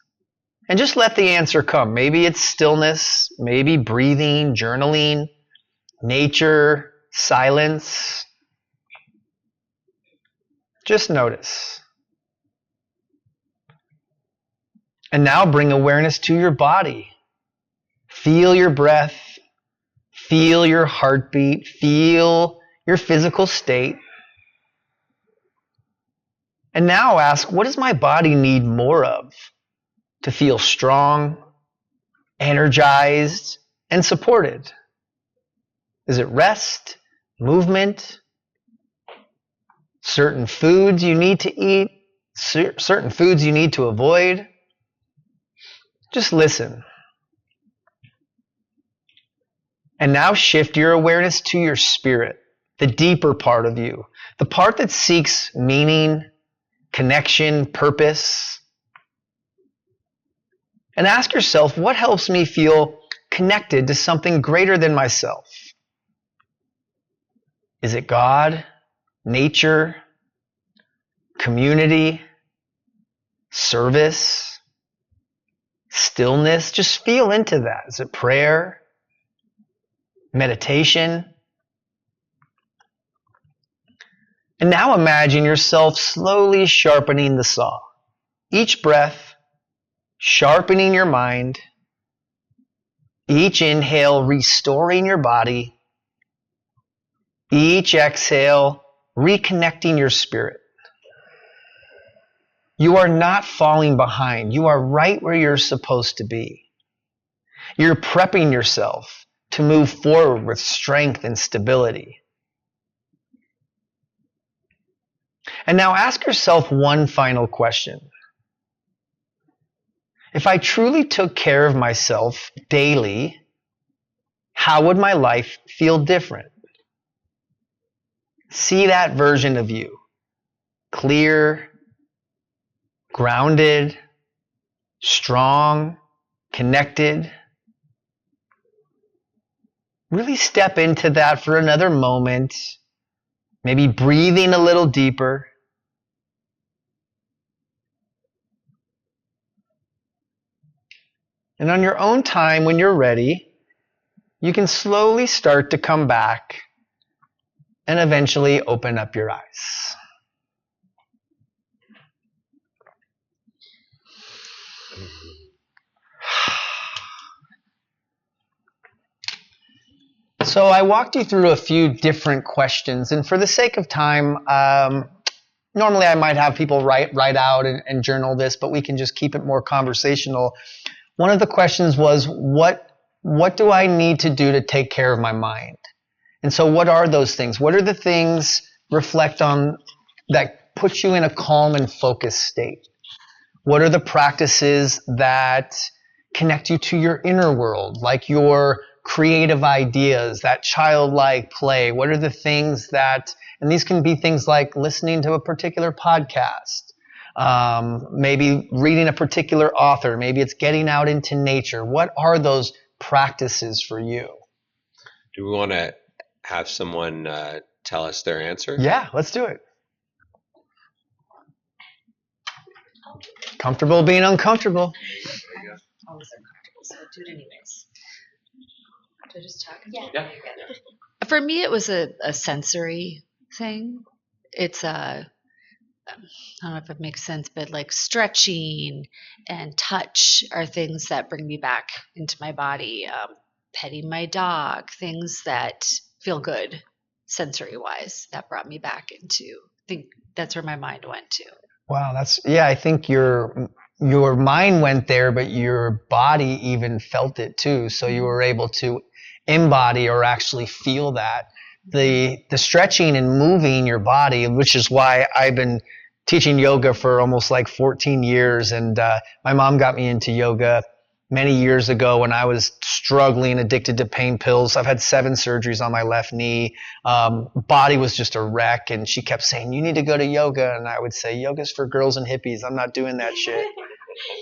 And just let the answer come. Maybe it's stillness, maybe breathing, journaling, nature, silence. Just notice. And now bring awareness to your body. Feel your breath. Feel your heartbeat. Feel your physical state. And now ask, what does my body need more of to feel strong, energized, and supported? Is it rest, movement, certain foods you need to eat, certain foods you need to avoid? Just listen. And now shift your awareness to your spirit, the deeper part of you, the part that seeks meaning, connection, purpose. And ask yourself, what helps me feel connected to something greater than myself? Is it God, nature, community, service, stillness? Just feel into that. Is it prayer, meditation? And now imagine yourself slowly sharpening the saw. Each breath, sharpening your mind. Each inhale, restoring your body. Each exhale, reconnecting your spirit. You are not falling behind. You are right where you're supposed to be. You're prepping yourself to move forward with strength and stability. And now ask yourself one final question. If I truly took care of myself daily, how would my life feel different? See that version of you. Clear, grounded, strong, connected. Really step into that for another moment. Maybe breathing a little deeper. And on your own time, when you're ready, you can slowly start to come back and eventually open up your eyes. So I walked you through a few different questions, and for the sake of time, normally I might have people write out and journal this, but we can just keep it more conversational. One of the questions was, what do I need to do to take care of my mind? And so what are those things? What are the things, reflect on, that put you in a calm and focused state? What are the practices that connect you to your inner world, like your creative ideas, that childlike play? What are the things that, and these can be things like listening to a particular podcast, maybe reading a particular author, maybe it's getting out into nature. What are those practices for you? Do we want to have someone tell us their answer? Yeah, let's do it. Comfortable being uncomfortable. Always uncomfortable, so I'll do it anyways. Do I just talk? Yeah. For me, it was a sensory thing. It's I don't know if it makes sense, but like stretching and touch are things that bring me back into my body. Petting my dog, things that feel good sensory-wise, that brought me back into, I think that's where my mind went to. Wow, I think your mind went there, but your body even felt it too. So you were able to embody or actually feel that. The stretching and moving your body, which is why I've been teaching yoga for almost like 14 years. And my mom got me into yoga many years ago when I was struggling, addicted to pain pills. I've had 7 surgeries on my left knee. Body was just a wreck. And she kept saying, you need to go to yoga. And I would say, yoga's for girls and hippies. I'm not doing that shit.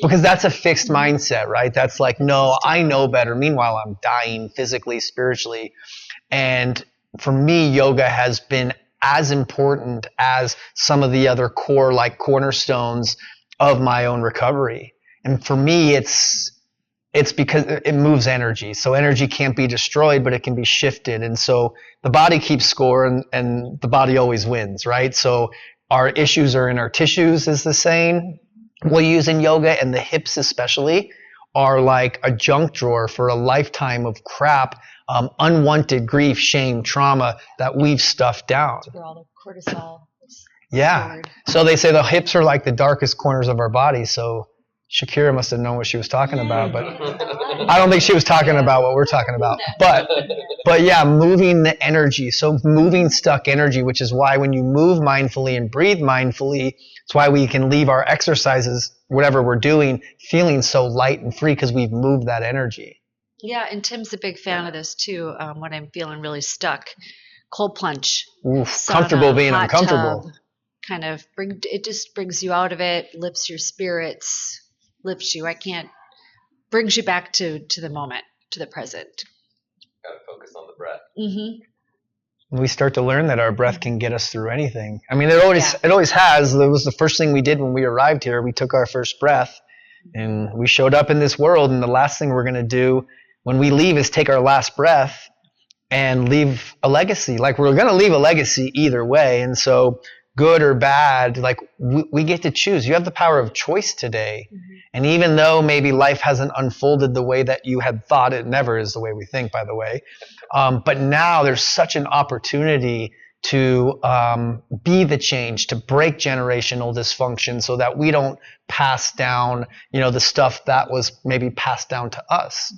Because that's a fixed mindset, right? That's like, no, I know better. Meanwhile, I'm dying physically, spiritually. And for me, yoga has been as important as some of the other core, like cornerstones of my own recovery. And for me, it's because it moves energy. So energy can't be destroyed, but it can be shifted. And so the body keeps score and the body always wins, right? So our issues are in our tissues, is the saying we use in yoga, and the hips especially are like a junk drawer for a lifetime of crap, unwanted grief, shame, trauma that we've stuffed down. Where all the cortisol is stored. So they say the hips are like the darkest corners of our body. So Shakira must have known what she was talking about, but I don't think she was talking about what we're talking about. But yeah, moving the energy. So moving stuck energy, which is why when you move mindfully and breathe mindfully, it's why we can leave our exercises, whatever we're doing, feeling so light and free because we've moved that energy. Yeah, and Tim's a big fan of this too. When I'm feeling really stuck, cold plunge. Oof, sauna, comfortable being hot uncomfortable. Tub, kind of it just brings you out of it, lifts your spirits, lifts you. Brings you back to the moment, to the present. Gotta focus on the breath. Mm-hmm. We start to learn that our breath can get us through anything. I mean, it always has. It was the first thing we did when we arrived here. We took our first breath, and we showed up in this world. And the last thing we're going to do when we leave is take our last breath and leave a legacy. Like, we're going to leave a legacy either way. And so, good or bad, like we get to choose. You have the power of choice today. Mm-hmm. And even though maybe life hasn't unfolded the way that you had thought, it never is the way we think, by the way. But now there's such an opportunity to be the change, to break generational dysfunction so that we don't pass down, the stuff that was maybe passed down to us.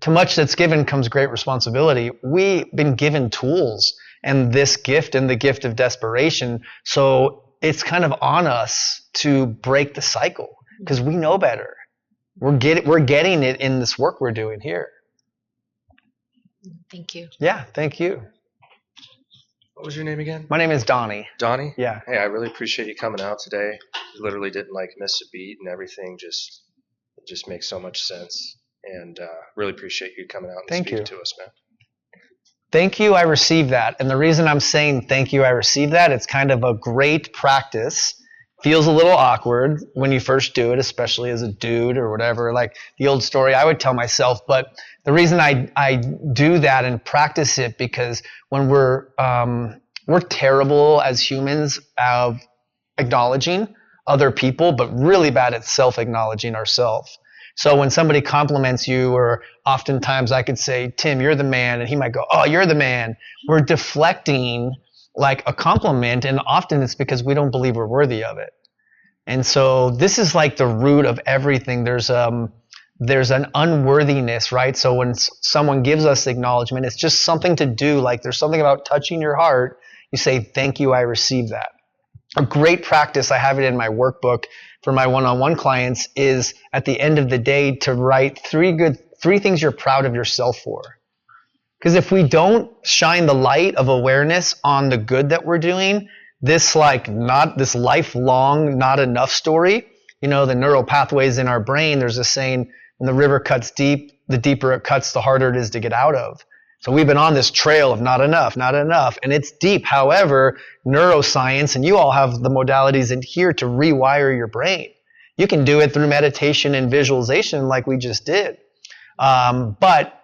To much that's given comes great responsibility. We've been given tools and this gift and the gift of desperation. So it's kind of on us to break the cycle because we know better. We're getting it in this work we're doing here. Thank you. Yeah, thank you. What was your name again? My name is Donny. Donny? Yeah. Hey, I really appreciate you coming out today. You literally didn't miss a beat, and everything just makes so much sense. And really appreciate you coming out and speaking to us, man. Thank you, I received that. And the reason I'm saying thank you, I received that, it's kind of a great practice. Feels a little awkward when you first do it, especially as a dude or whatever, like the old story I would tell myself. But the reason I do that and practice it because when we're terrible as humans of acknowledging other people, but really bad at self-acknowledging ourselves. So when somebody compliments you, or oftentimes I could say, Tim, you're the man, and he might go, oh, you're the man. We're deflecting like a compliment, and often it's because we don't believe we're worthy of it. And so this is like the root of everything. There's an unworthiness, right? So when someone gives us acknowledgement, it's just something to do. Like there's something about touching your heart. You say, thank you, I received that. A great practice, I have it in my workbook for my one-on-one clients, is at the end of the day to write three things you're proud of yourself for. Because if we don't shine the light of awareness on the good that we're doing, this lifelong not enough story, the neural pathways in our brain, there's a saying, when the river cuts deep, the deeper it cuts, the harder it is to get out of. So we've been on this trail of not enough, and it's deep. However, neuroscience, and you all have the modalities in here to rewire your brain. You can do it through meditation and visualization like we just did. But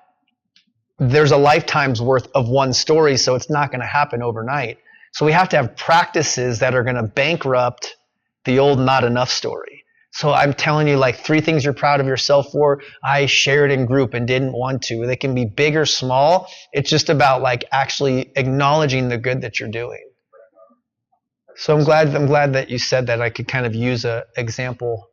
there's a lifetime's worth of one story, so it's not going to happen overnight. So we have to have practices that are going to bankrupt the old not enough story. So I'm telling you, like 3 things you're proud of yourself for. I shared in group and didn't want to. They can be big or small. It's just about like actually acknowledging the good that you're doing. So I'm glad that you said that. I could kind of use a example.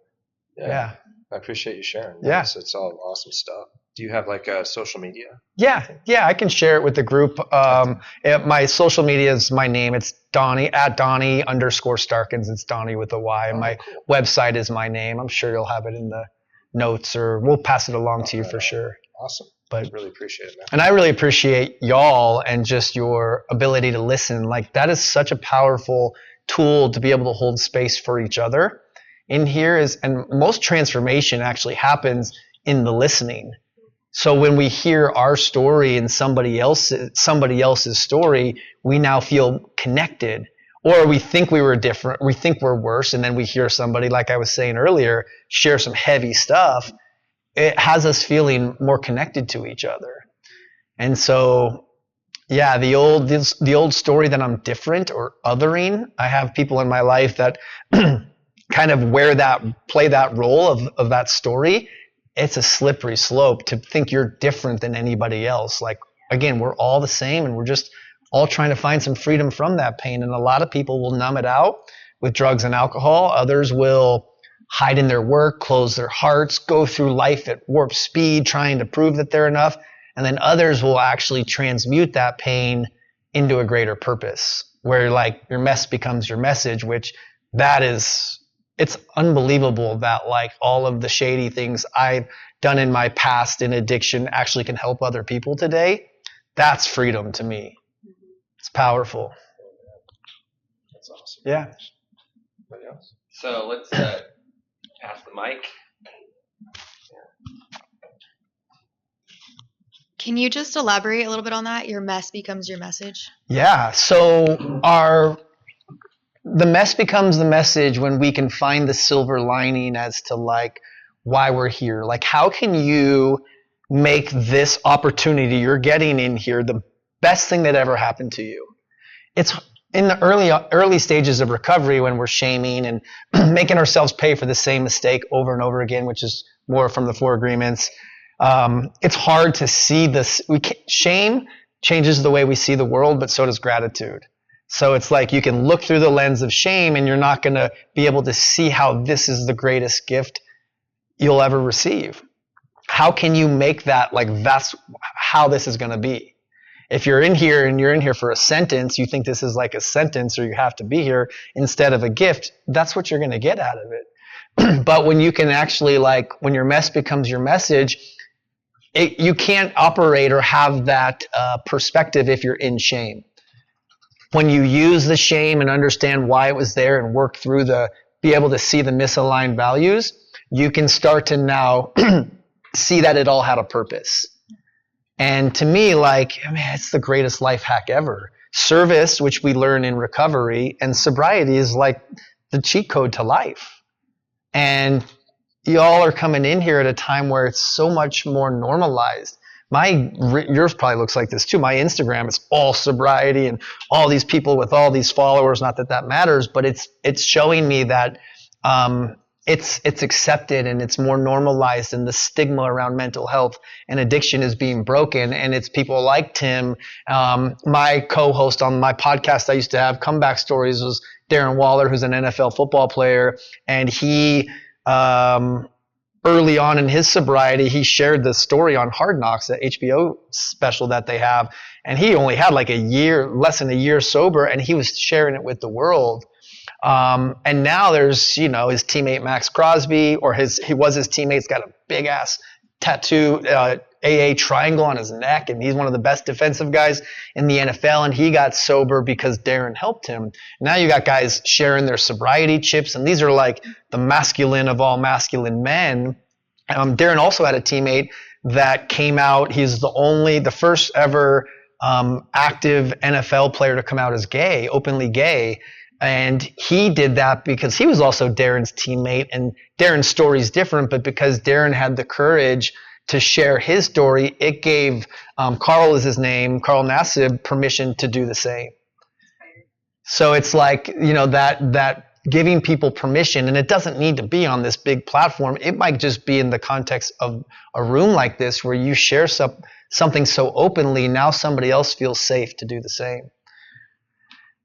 Yeah. I appreciate you sharing. Yeah. It's all awesome stuff. Do you have like a social media? Yeah, I can share it with the group. My social media is my name. It's Donny, @Donny_Starkins. It's Donny with a Y. And my website is my name. I'm sure you'll have it in the notes, or we'll pass it along to you for sure. Awesome. But I really appreciate it, man. And I really appreciate y'all and just your ability to listen. Like that is such a powerful tool to be able to hold space for each other. In here and most transformation actually happens in the listening. So when we hear our story and somebody else's story, we now feel connected. Or we think we were different, we think we're worse, and then we hear somebody, like I was saying earlier, share some heavy stuff. It has us feeling more connected to each other. And so, yeah, the old story that I'm different or othering, I have people in my life that kind of play that role of that story. It's a slippery slope to think you're different than anybody else. Like, again, we're all the same, and we're just all trying to find some freedom from that pain. And a lot of people will numb it out with drugs and alcohol. Others will hide in their work, close their hearts, go through life at warp speed, trying to prove that they're enough. And then others will actually transmute that pain into a greater purpose, where like your mess becomes your message, which it's unbelievable that like all of the shady things I've done in my past in addiction actually can help other people today. That's freedom to me. It's powerful. That's awesome. Yeah. Anybody else? So let's pass the mic. Can you just elaborate a little bit on that? Your mess becomes your message. Yeah. So the mess becomes the message when we can find the silver lining as to like why we're here. Like, how can you make this opportunity you're getting in here the best thing that ever happened to you? It's in the early stages of recovery when we're shaming and making ourselves pay for the same mistake over and over again, which is more from the 4 agreements. It's hard to see this. Shame changes the way we see the world, but so does gratitude. So it's like you can look through the lens of shame and you're not going to be able to see how this is the greatest gift you'll ever receive. How can you make that like that's how this is going to be? If you're in here and you're in here for a sentence, you think this is like a sentence or you have to be here instead of a gift, that's what you're going to get out of it. But when you can actually like, when your mess becomes your message, you can't operate or have that perspective if you're in shame. When you use the shame and understand why it was there and work through be able to see the misaligned values, you can start to now see that it all had a purpose. And to me, like, man, it's the greatest life hack ever. Service, which we learn in recovery, and sobriety is like the cheat code to life. And y'all are coming in here at a time where it's so much more normalized. Yours probably looks like this too. My Instagram is all sobriety and all these people with all these followers. Not that that matters, but it's showing me that it's accepted and it's more normalized, and the stigma around mental health and addiction is being broken. And it's people like Tim, my co-host on my podcast I used to have, Comeback Stories, was Darren Waller, who's an NFL football player, and he early on in his sobriety, he shared the story on Hard Knocks, the HBO special that they have. And he only had like less than a year sober, and he was sharing it with the world. And now there's, his teammate Max Crosby, or his teammate's got a big ass tattoo, AA triangle on his neck, and he's one of the best defensive guys in the NFL, and he got sober because Darren helped him. Now you got guys sharing their sobriety chips, and these are like the masculine of all masculine men. Darren also had a teammate that came out. He's the first ever active NFL player to come out as gay, openly gay. And he did that because he was also Darren's teammate, and Darren's story is different, but because Darren had the courage to share his story, it gave Carl is his name, Carl Nassib, permission to do the same. So it's like, that giving people permission, and it doesn't need to be on this big platform. It might just be in the context of a room like this where you share something so openly, now somebody else feels safe to do the same.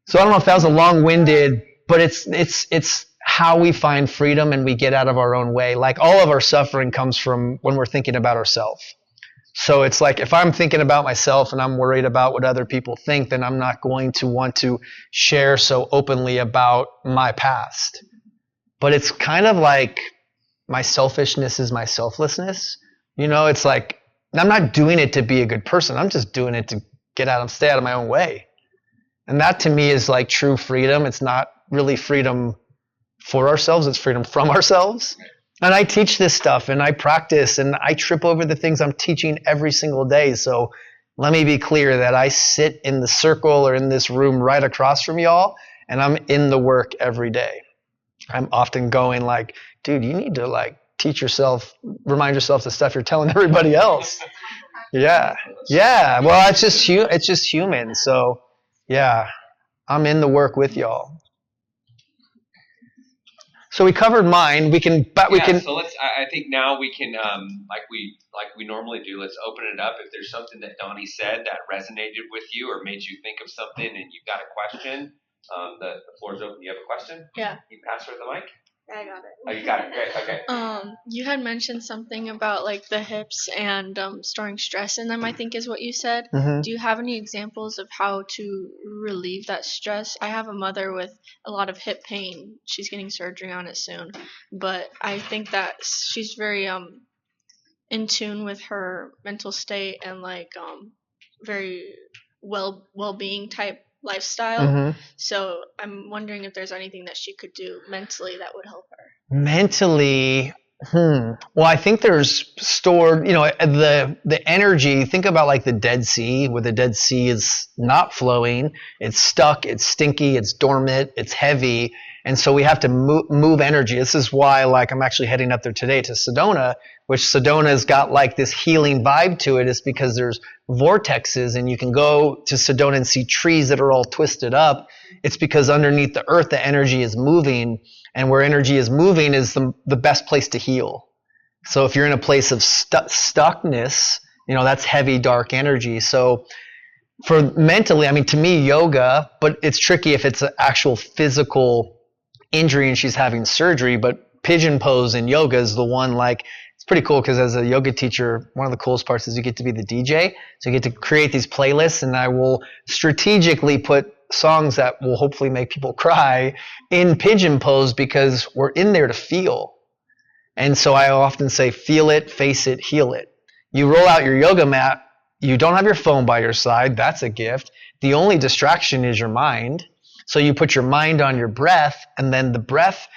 So I don't know if that was a long-winded, but it's how we find freedom and we get out of our own way. Like, all of our suffering comes from when we're thinking about ourselves. So it's like, if I'm thinking about myself and I'm worried about what other people think, then I'm not going to want to share so openly about my past. But it's kind of like my selfishness is my selflessness. It's like, I'm not doing it to be a good person. I'm just doing it to stay out of my own way. And that to me is like true freedom. It's not really freedom for ourselves, it's freedom from ourselves. And I teach this stuff and I practice and I trip over the things I'm teaching every single day. So let me be clear that I sit in the circle or in this room right across from y'all, and I'm in the work every day. I'm often going like, dude, you need to like remind yourself the stuff you're telling everybody else. Yeah. Well, it's just human. So yeah, I'm in the work with y'all. So we covered mine. We can. So let's. I think now we can, like we normally do. Let's open it up. If there's something that Donny said that resonated with you or made you think of something, and you've got a question, the floor's open. You have a question? Yeah. You pass her the mic. I got it. Oh, you got it. Great. Okay. You had mentioned something about like the hips and storing stress in them, I think is what you said. Mm-hmm. Do you have any examples of how to relieve that stress? I have a mother with a lot of hip pain. She's getting surgery on it soon. But I think that she's very in tune with her mental state and like very well-being type lifestyle. Mm-hmm. So I'm wondering if there's anything that she could do mentally that would help her. Mentally, well, I think there's stored, the energy. Think about like the Dead Sea, where the Dead Sea is not flowing. It's stuck, it's stinky, it's dormant, it's heavy. And so we have to move energy. This is why, like, I'm actually heading up there today to Sedona, which Sedona's got like this healing vibe to it. It's because there's vortexes, and you can go to Sedona and see trees that are all twisted up. It's because underneath the earth, the energy is moving, and where energy is moving is the best place to heal. So if you're in a place of stuckness, that's heavy, dark energy. So for mentally, I mean, to me, yoga, but it's tricky if it's an actual physical injury and she's having surgery, but pigeon pose in yoga is the one, like, it's pretty cool because as a yoga teacher, one of the coolest parts is you get to be the DJ. So you get to create these playlists, and I will strategically put songs that will hopefully make people cry in pigeon pose because we're in there to feel. And so I often say, feel it, face it, heal it. You roll out your yoga mat, you don't have your phone by your side. That's a gift. The only distraction is your mind. So you put your mind on your breath, and then the breath,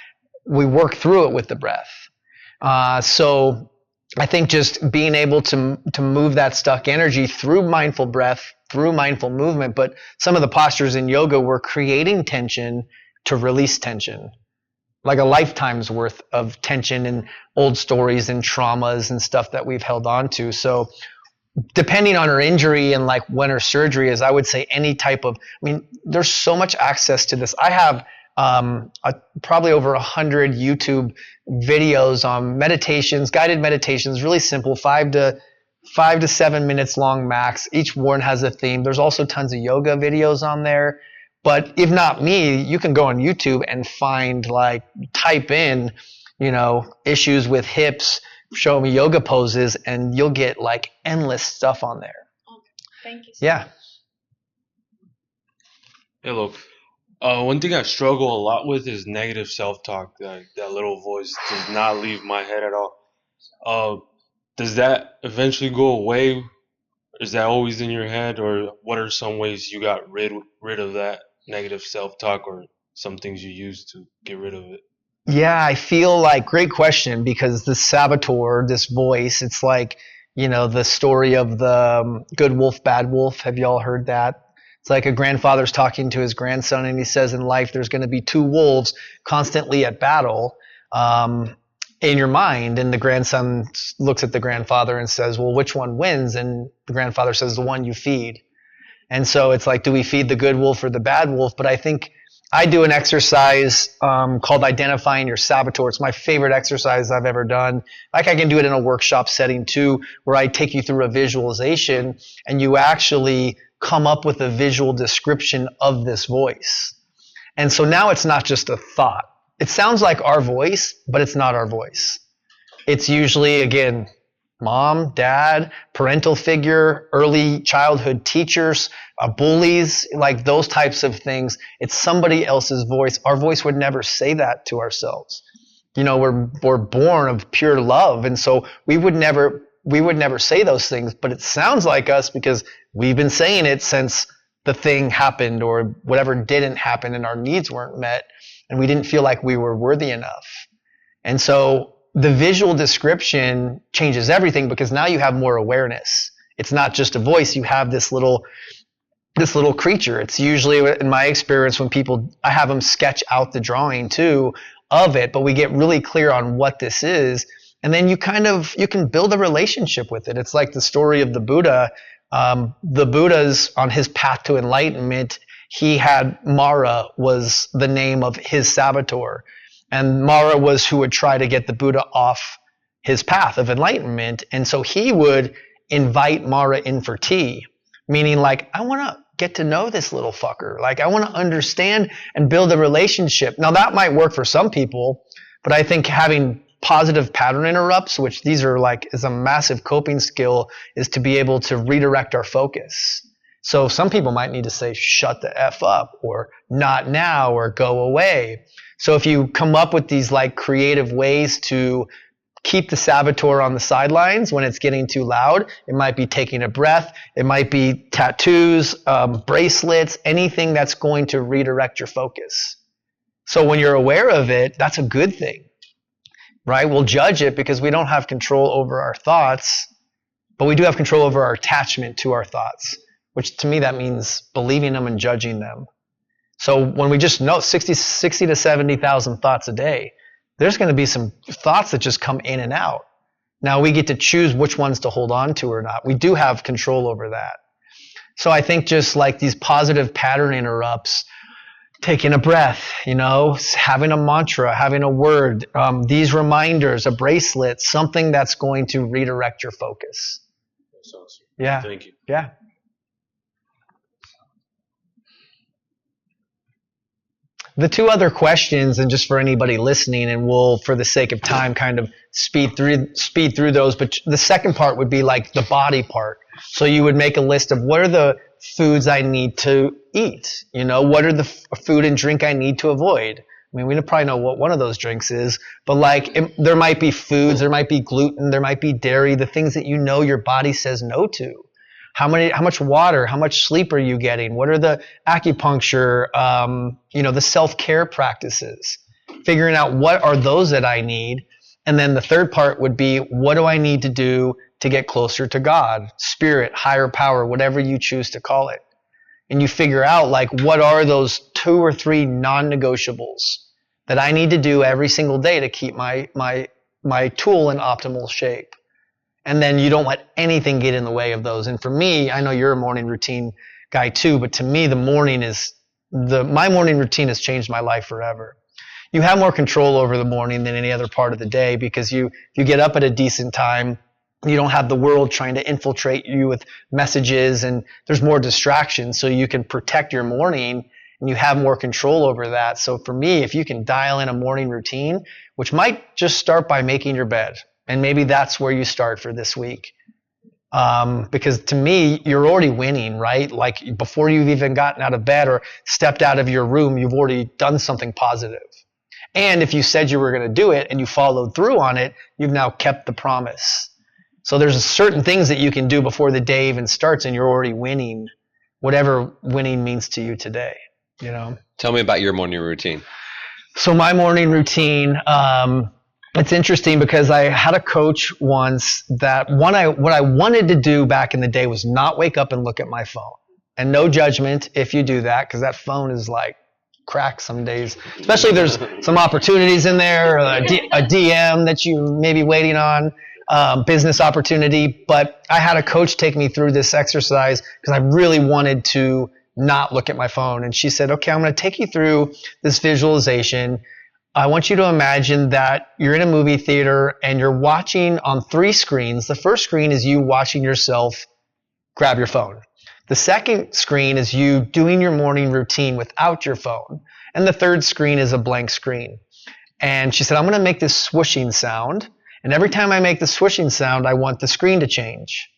we work through it with the breath. So I think just being able to move that stuck energy through mindful breath, through mindful movement, but some of the postures in yoga were creating tension to release tension, like a lifetime's worth of tension and old stories and traumas and stuff that we've held on to. So depending on her injury and like when her surgery is, I would say any type of, I mean, there's so much access to this. I have probably over 100 YouTube videos on meditations, guided meditations, really simple, 5 to 7 minutes long max. Each one has a theme. There's also tons of yoga videos on there. But if not me, you can go on YouTube and find, like, type in, issues with hips, show me yoga poses, and you'll get like endless stuff on there. Thank you. Yeah. Hey, look, one thing I struggle a lot with is negative self-talk. That little voice does not leave my head at all. Does that eventually go away? Is that always in your head, or what are some ways you got rid of that negative self-talk, or some things you use to get rid of it? Yeah, I feel like, great question, because the saboteur, this voice, it's like, the story of the good wolf, bad wolf. Have y'all heard that? It's like a grandfather's talking to his grandson, and he says in life there's going to be two wolves constantly at battle in your mind. And the grandson looks at the grandfather and says, well, which one wins? And the grandfather says, the one you feed. And so it's like, do we feed the good wolf or the bad wolf? But I think I do an exercise called identifying your saboteur. It's my favorite exercise I've ever done. Like, I can do it in a workshop setting too, where I take you through a visualization and you actually come up with a visual description of this voice. And so now it's not just a thought. It sounds like our voice, but it's not our voice. It's usually, again, mom, dad, parental figure, early childhood teachers, bullies, like those types of things. It's somebody else's voice. Our voice would never say that to ourselves. We're born of pure love, and so we would never say those things, but it sounds like us because we've been saying it since the thing happened or whatever didn't happen and our needs weren't met and we didn't feel like we were worthy enough. And so the visual description changes everything, because now you have more awareness. It's not just a voice. You have this little creature. It's usually, in my experience, when I have them sketch out the drawing too of it, but we get really clear on what this is. And then you can build a relationship with it. It's like the story of the Buddha. The Buddha's on his path to enlightenment. He had Mara was the name of his saboteur. And Mara was who would try to get the Buddha off his path of enlightenment. And so he would invite Mara in for tea, meaning like, I want to get to know this little fucker. Like, I want to understand and build a relationship. Now, that might work for some people, but I think having positive pattern interrupts, which these are like, is a massive coping skill, is to be able to redirect our focus. So some people might need to say, shut the F up, or not now, or go away. So if you come up with these like creative ways to keep the saboteur on the sidelines when it's getting too loud, it might be taking a breath, it might be tattoos, bracelets, anything that's going to redirect your focus. So when you're aware of it, that's a good thing, right? We'll judge it because we don't have control over our thoughts, but we do have control over our attachment to our thoughts, which to me that means believing them and judging them. So when we just know 60 to 70,000 thoughts a day, there's going to be some thoughts that just come in and out. Now we get to choose which ones to hold on to or not. We do have control over that. So I think just like these positive pattern interrupts, taking a breath, having a mantra, having a word, these reminders, a bracelet, something that's going to redirect your focus. That's awesome. Yeah. Thank you. Yeah. the two other questions, and just for anybody listening, and we'll, for the sake of time, kind of speed through those. But the second part would be like the body part. So you would make a list of what are the foods I need to eat? You know, what are the food and drink I need to avoid? I mean, we probably know what one of those drinks is, but like there might be foods, there might be gluten, there might be dairy, the things that you know your body says no to. How much water, how much sleep are you getting? What are the acupuncture, the self-care practices? Figuring out what are those that I need. And then the third part would be, what do I need to do to get closer to God, spirit, higher power, whatever you choose to call it. And you figure out like, what are those 2 or 3 non-negotiables that I need to do every single day to keep my tool in optimal shape. And then you don't let anything get in the way of those. And for me, I know you're a morning routine guy too, but to me, my morning routine has changed my life forever. You have more control over the morning than any other part of the day, because you get up at a decent time. You don't have the world trying to infiltrate you with messages, and there's more distractions, so you can protect your morning and you have more control over that. So for me, if you can dial in a morning routine, which might just start by making your bed, and maybe that's where you start for this week. Because to me, you're already winning, right? Like before you've even gotten out of bed or stepped out of your room, you've already done something positive. And if you said you were going to do it and you followed through on it, you've now kept the promise. So there's certain things that you can do before the day even starts, and you're already winning, whatever winning means to you today, you know? Tell me about your morning routine. So my morning routine, it's interesting because I had a coach once that what I wanted to do back in the day was not wake up and look at my phone. And no judgment if you do that, because that phone is like crack some days, especially if there's some opportunities in there, a DM that you may be waiting on, business opportunity. But I had a coach take me through this exercise because I really wanted to not look at my phone. And she said, okay, I'm going to take you through this visualization. I want you to imagine that you're in a movie theater and you're watching on 3 screens. The first screen is you watching yourself grab your phone. The second screen is you doing your morning routine without your phone. And the third screen is a blank screen. And she said, I'm going to make this swooshing sound. And every time I make the swooshing sound, I want the screen to change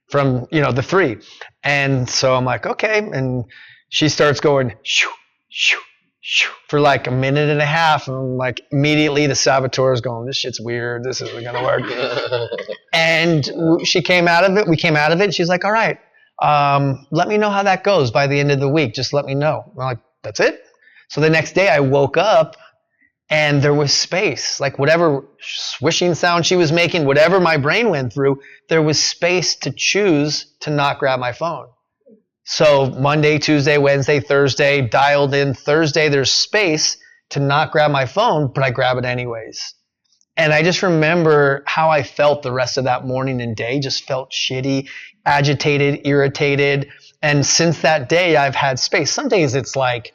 from, the 3. And so I'm like, okay. And she starts going, shoo, shoo, shoo, for like a minute and a half. And I'm like, immediately the saboteur is going, this shit's weird. This isn't going to work. And we came out of it. She's like, all right, let me know how that goes by the end of the week. Just let me know. I'm like, that's it? So the next day I woke up and there was space. Like whatever swishing sound she was making, whatever my brain went through, there was space to choose to not grab my phone. So Monday, Tuesday, Wednesday, Thursday, dialed in. Thursday, there's space to not grab my phone, but I grab it anyways. And I just remember how I felt the rest of that morning and day. Just felt shitty, agitated, irritated. And since that day, I've had space. Some days it's like,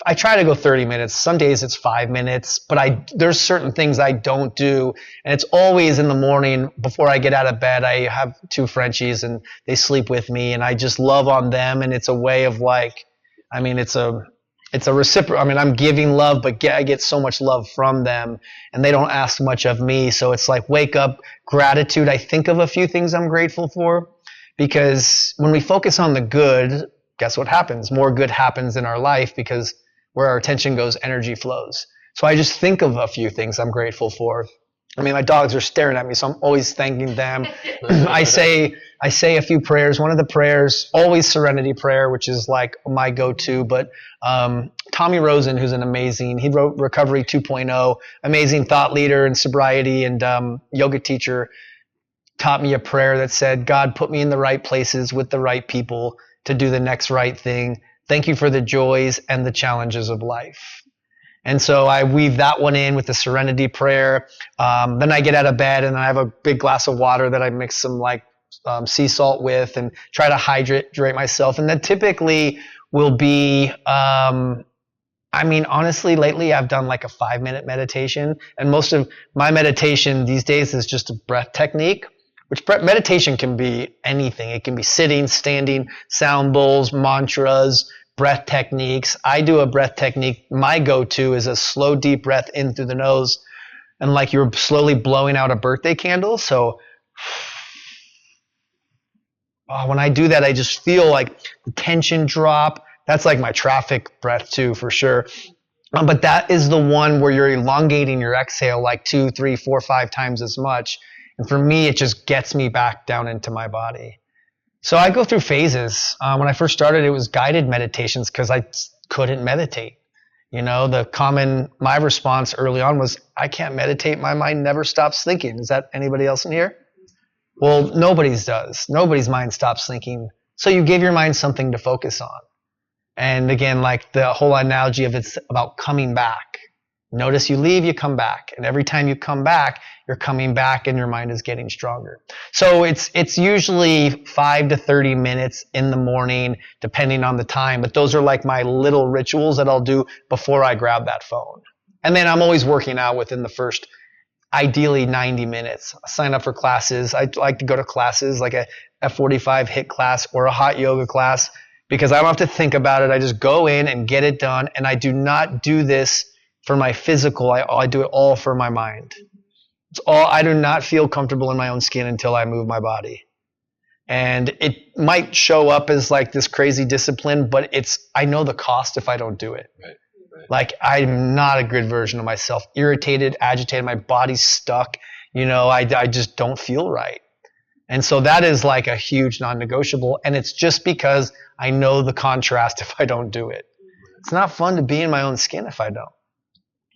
I try to go 30 minutes. Some days it's 5 minutes, but there's certain things I don't do. And it's always in the morning before I get out of bed. I have 2 Frenchies and they sleep with me, and I just love on them. And it's a way of like, it's a reciprocal. I'm giving love, but I get so much love from them, and they don't ask much of me. So it's like wake up, gratitude. I think of a few things I'm grateful for, because when we focus on the good, guess what happens? More good happens in our life, because where our attention goes, energy flows. So I just think of a few things I'm grateful for. My dogs are staring at me, so I'm always thanking them. I say a few prayers. One of the prayers, always serenity prayer, which is like my go-to. But Tommy Rosen, who's he wrote Recovery 2.0, amazing thought leader and sobriety and yoga teacher, taught me a prayer that said, God, put me in the right places with the right people to do the next right thing. Thank you for the joys and the challenges of life. And so I weave that one in with the serenity prayer. Then I get out of bed and I have a big glass of water that I mix some sea salt with and try to hydrate myself. And that typically will be, honestly, lately I've done like a 5-minute meditation. And most of my meditation these days is just a breath technique, which meditation can be anything. It can be sitting, standing, sound bowls, mantras, breath techniques. I do a breath technique. My go-to is a slow, deep breath in through the nose, and like you're slowly blowing out a birthday candle. So when I do that, I just feel like the tension drop. That's like my traffic breath too, for sure. But that is the one where you're elongating your exhale like 2, 3, 4, 5 times as much. And for me, it just gets me back down into my body. So I go through phases. When I first started, it was guided meditations because I couldn't meditate. My response early on was, I can't meditate. My mind never stops thinking. Is that anybody else in here? Well, nobody's does. Nobody's mind stops thinking. So you give your mind something to focus on. And again, like the whole analogy of it's about coming back. Notice you leave, you come back. And every time you come back, you're coming back and your mind is getting stronger. So it's usually 5 to 30 minutes in the morning, depending on the time. But those are like my little rituals that I'll do before I grab that phone. And then I'm always working out within the first, ideally 90 minutes. I sign up for classes. I like to go to classes like a F45 HIIT class or a hot yoga class because I don't have to think about it. I just go in and get it done. And I do not do this for my physical. I do it all for my mind. I do not feel comfortable in my own skin until I move my body. And it might show up as like this crazy discipline, but I know the cost if I don't do it. Right. Like I'm not a good version of myself. Irritated, agitated, my body's stuck. I just don't feel right. And so that is like a huge non-negotiable. And it's just because I know the contrast if I don't do it. It's not fun to be in my own skin if I don't.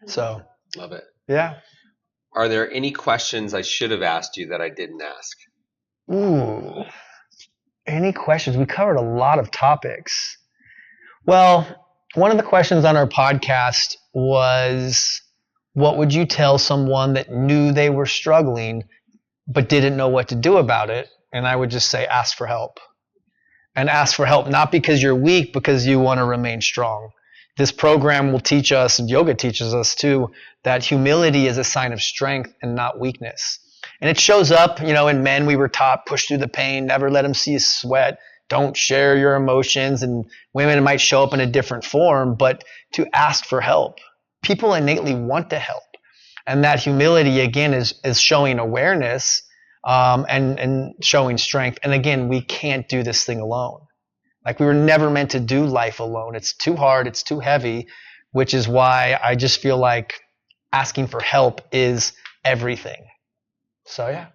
So. Love it. Yeah. Are there any questions I should have asked you that I didn't ask? Ooh. Any questions? We covered a lot of topics. Well, one of the questions on our podcast was, what would you tell someone that knew they were struggling but didn't know what to do about it? And I would just say, ask for help. And ask for help, not because you're weak, because you want to remain strong. This program will teach us, and yoga teaches us too, that humility is a sign of strength and not weakness. And it shows up, in men we were taught, push through the pain, never let them see you sweat, don't share your emotions. And women, it might show up in a different form, but to ask for help. People innately want to help. And that humility, again, is showing awareness and showing strength. And again, we can't do this thing alone. Like we were never meant to do life alone. It's too hard. It's too heavy, which is why I just feel like asking for help is everything. So, yeah.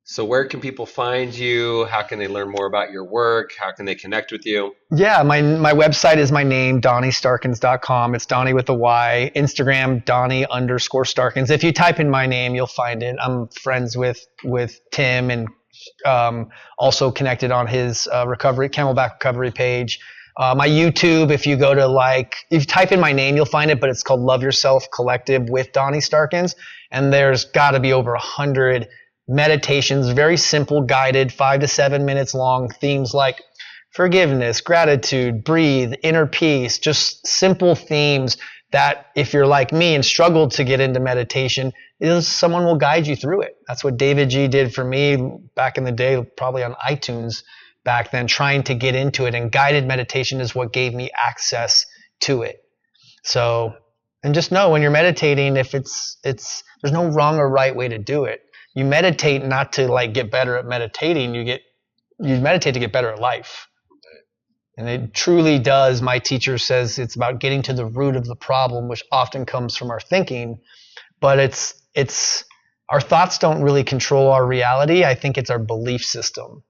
So where can people find you? How can they learn more about your work? How can they connect with you? Yeah, my website is my name, DonnyStarkins.com. It's Donny with a Y. Instagram, Donny_Starkins. If you type in my name, you'll find it. I'm friends with Tim and also connected on his Camelback recovery page. My YouTube, if you go to if you type in my name, you'll find it, but it's called Love Yourself Collective with Donny Starkins. And there's got to be over 100 meditations, very simple, guided, 5 to 7 minutes long, themes like forgiveness, gratitude, breathe, inner peace, just simple themes that if you're like me and struggled to get into meditation, someone will guide you through it. That's what David G did for me back in the day, probably on iTunes back then, trying to get into it. And guided meditation is what gave me access to it. So, and just know when you're meditating, if there's no wrong or right way to do it. You meditate not to get better at meditating. You meditate to get better at life. And it truly does. My teacher says it's about getting to the root of the problem, which often comes from our thinking. But it's our thoughts don't really control our reality. I think it's our belief system.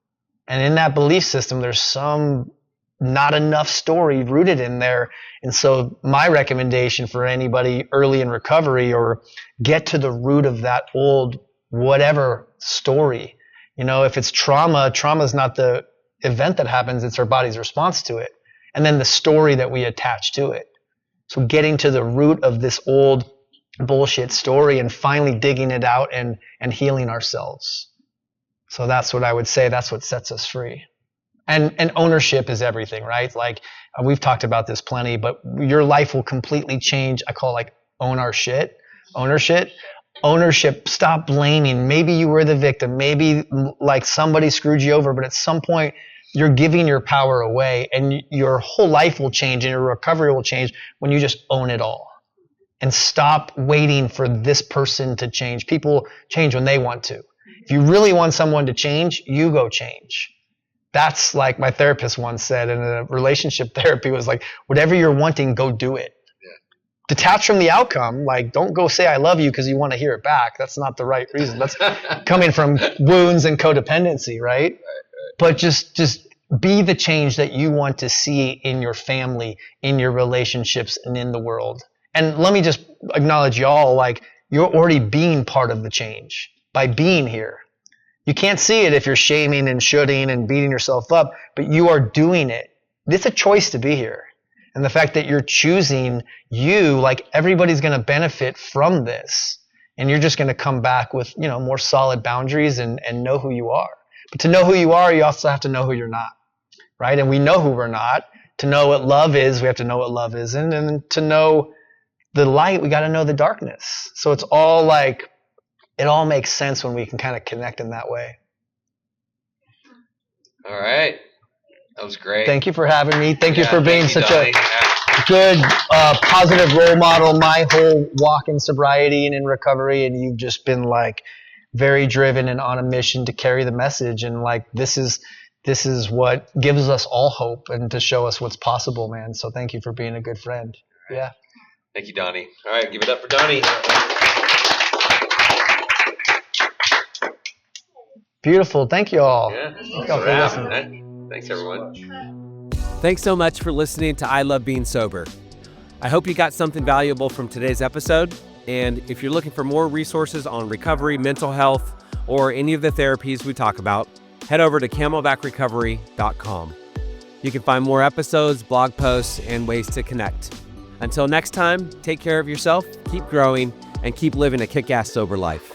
And in that belief system, there's some not enough story rooted in there. And so my recommendation for anybody early in recovery, or get to the root of that old whatever story. If it's trauma is not the event that happens, it's our body's response to it. And then the story that we attach to it. So getting to the root of this old bullshit story and finally digging it out and healing ourselves. So that's what I would say. That's what sets us free. And ownership is everything, right? We've talked about this plenty, but your life will completely change. I call it own our shit. Ownership. Stop blaming. Maybe you were the victim. Maybe somebody screwed you over, but at some point you're giving your power away, and your whole life will change and your recovery will change when you just own it all and stop waiting for this person to change. People change when they want to. If you really want someone to change, you go change. That's like my therapist once said in a relationship therapy, was like, whatever you're wanting, go do it. Detach from the outcome. Like, don't go say I love you because you want to hear it back. That's not the right reason. That's coming from wounds and codependency, right? But just be the change that you want to see in your family, in your relationships, and in the world. And let me just acknowledge y'all, like, you're already being part of the change by being here. You can't see it if you're shaming and shoulding and beating yourself up, but you are doing it. It's a choice to be here. And the fact that you're choosing you, like, everybody's going to benefit from this. And you're just going to come back with, you know, more solid boundaries and know who you are. But to know who you are, you also have to know who you're not, right? And we know who we're not. To know what love is, we have to know what love isn't. And to know the light, we got to know the darkness. So it's all like, it all makes sense when we can kind of connect in that way. All right. That was great. Thank you for having me. Thank you for thank being you, such Donny. a good, positive role model my whole walk in sobriety and in recovery. And you've just been like very driven and on a mission to carry the message. And like, this is what gives us all hope and to show us what's possible, man. So thank you for being a good friend. Right. Yeah. Thank you, Donny. All right, give it up for Donny. Beautiful. Thank you all. Yeah. Thank y'all for listening. Thanks, everyone. Thanks so much for listening to I Love Being Sober. I hope you got something valuable from today's episode. And if you're looking for more resources on recovery, mental health, or any of the therapies we talk about, head over to camelbackrecovery.com. You can find more episodes, blog posts, and ways to connect. Until next time, take care of yourself, keep growing, and keep living a kick-ass sober life.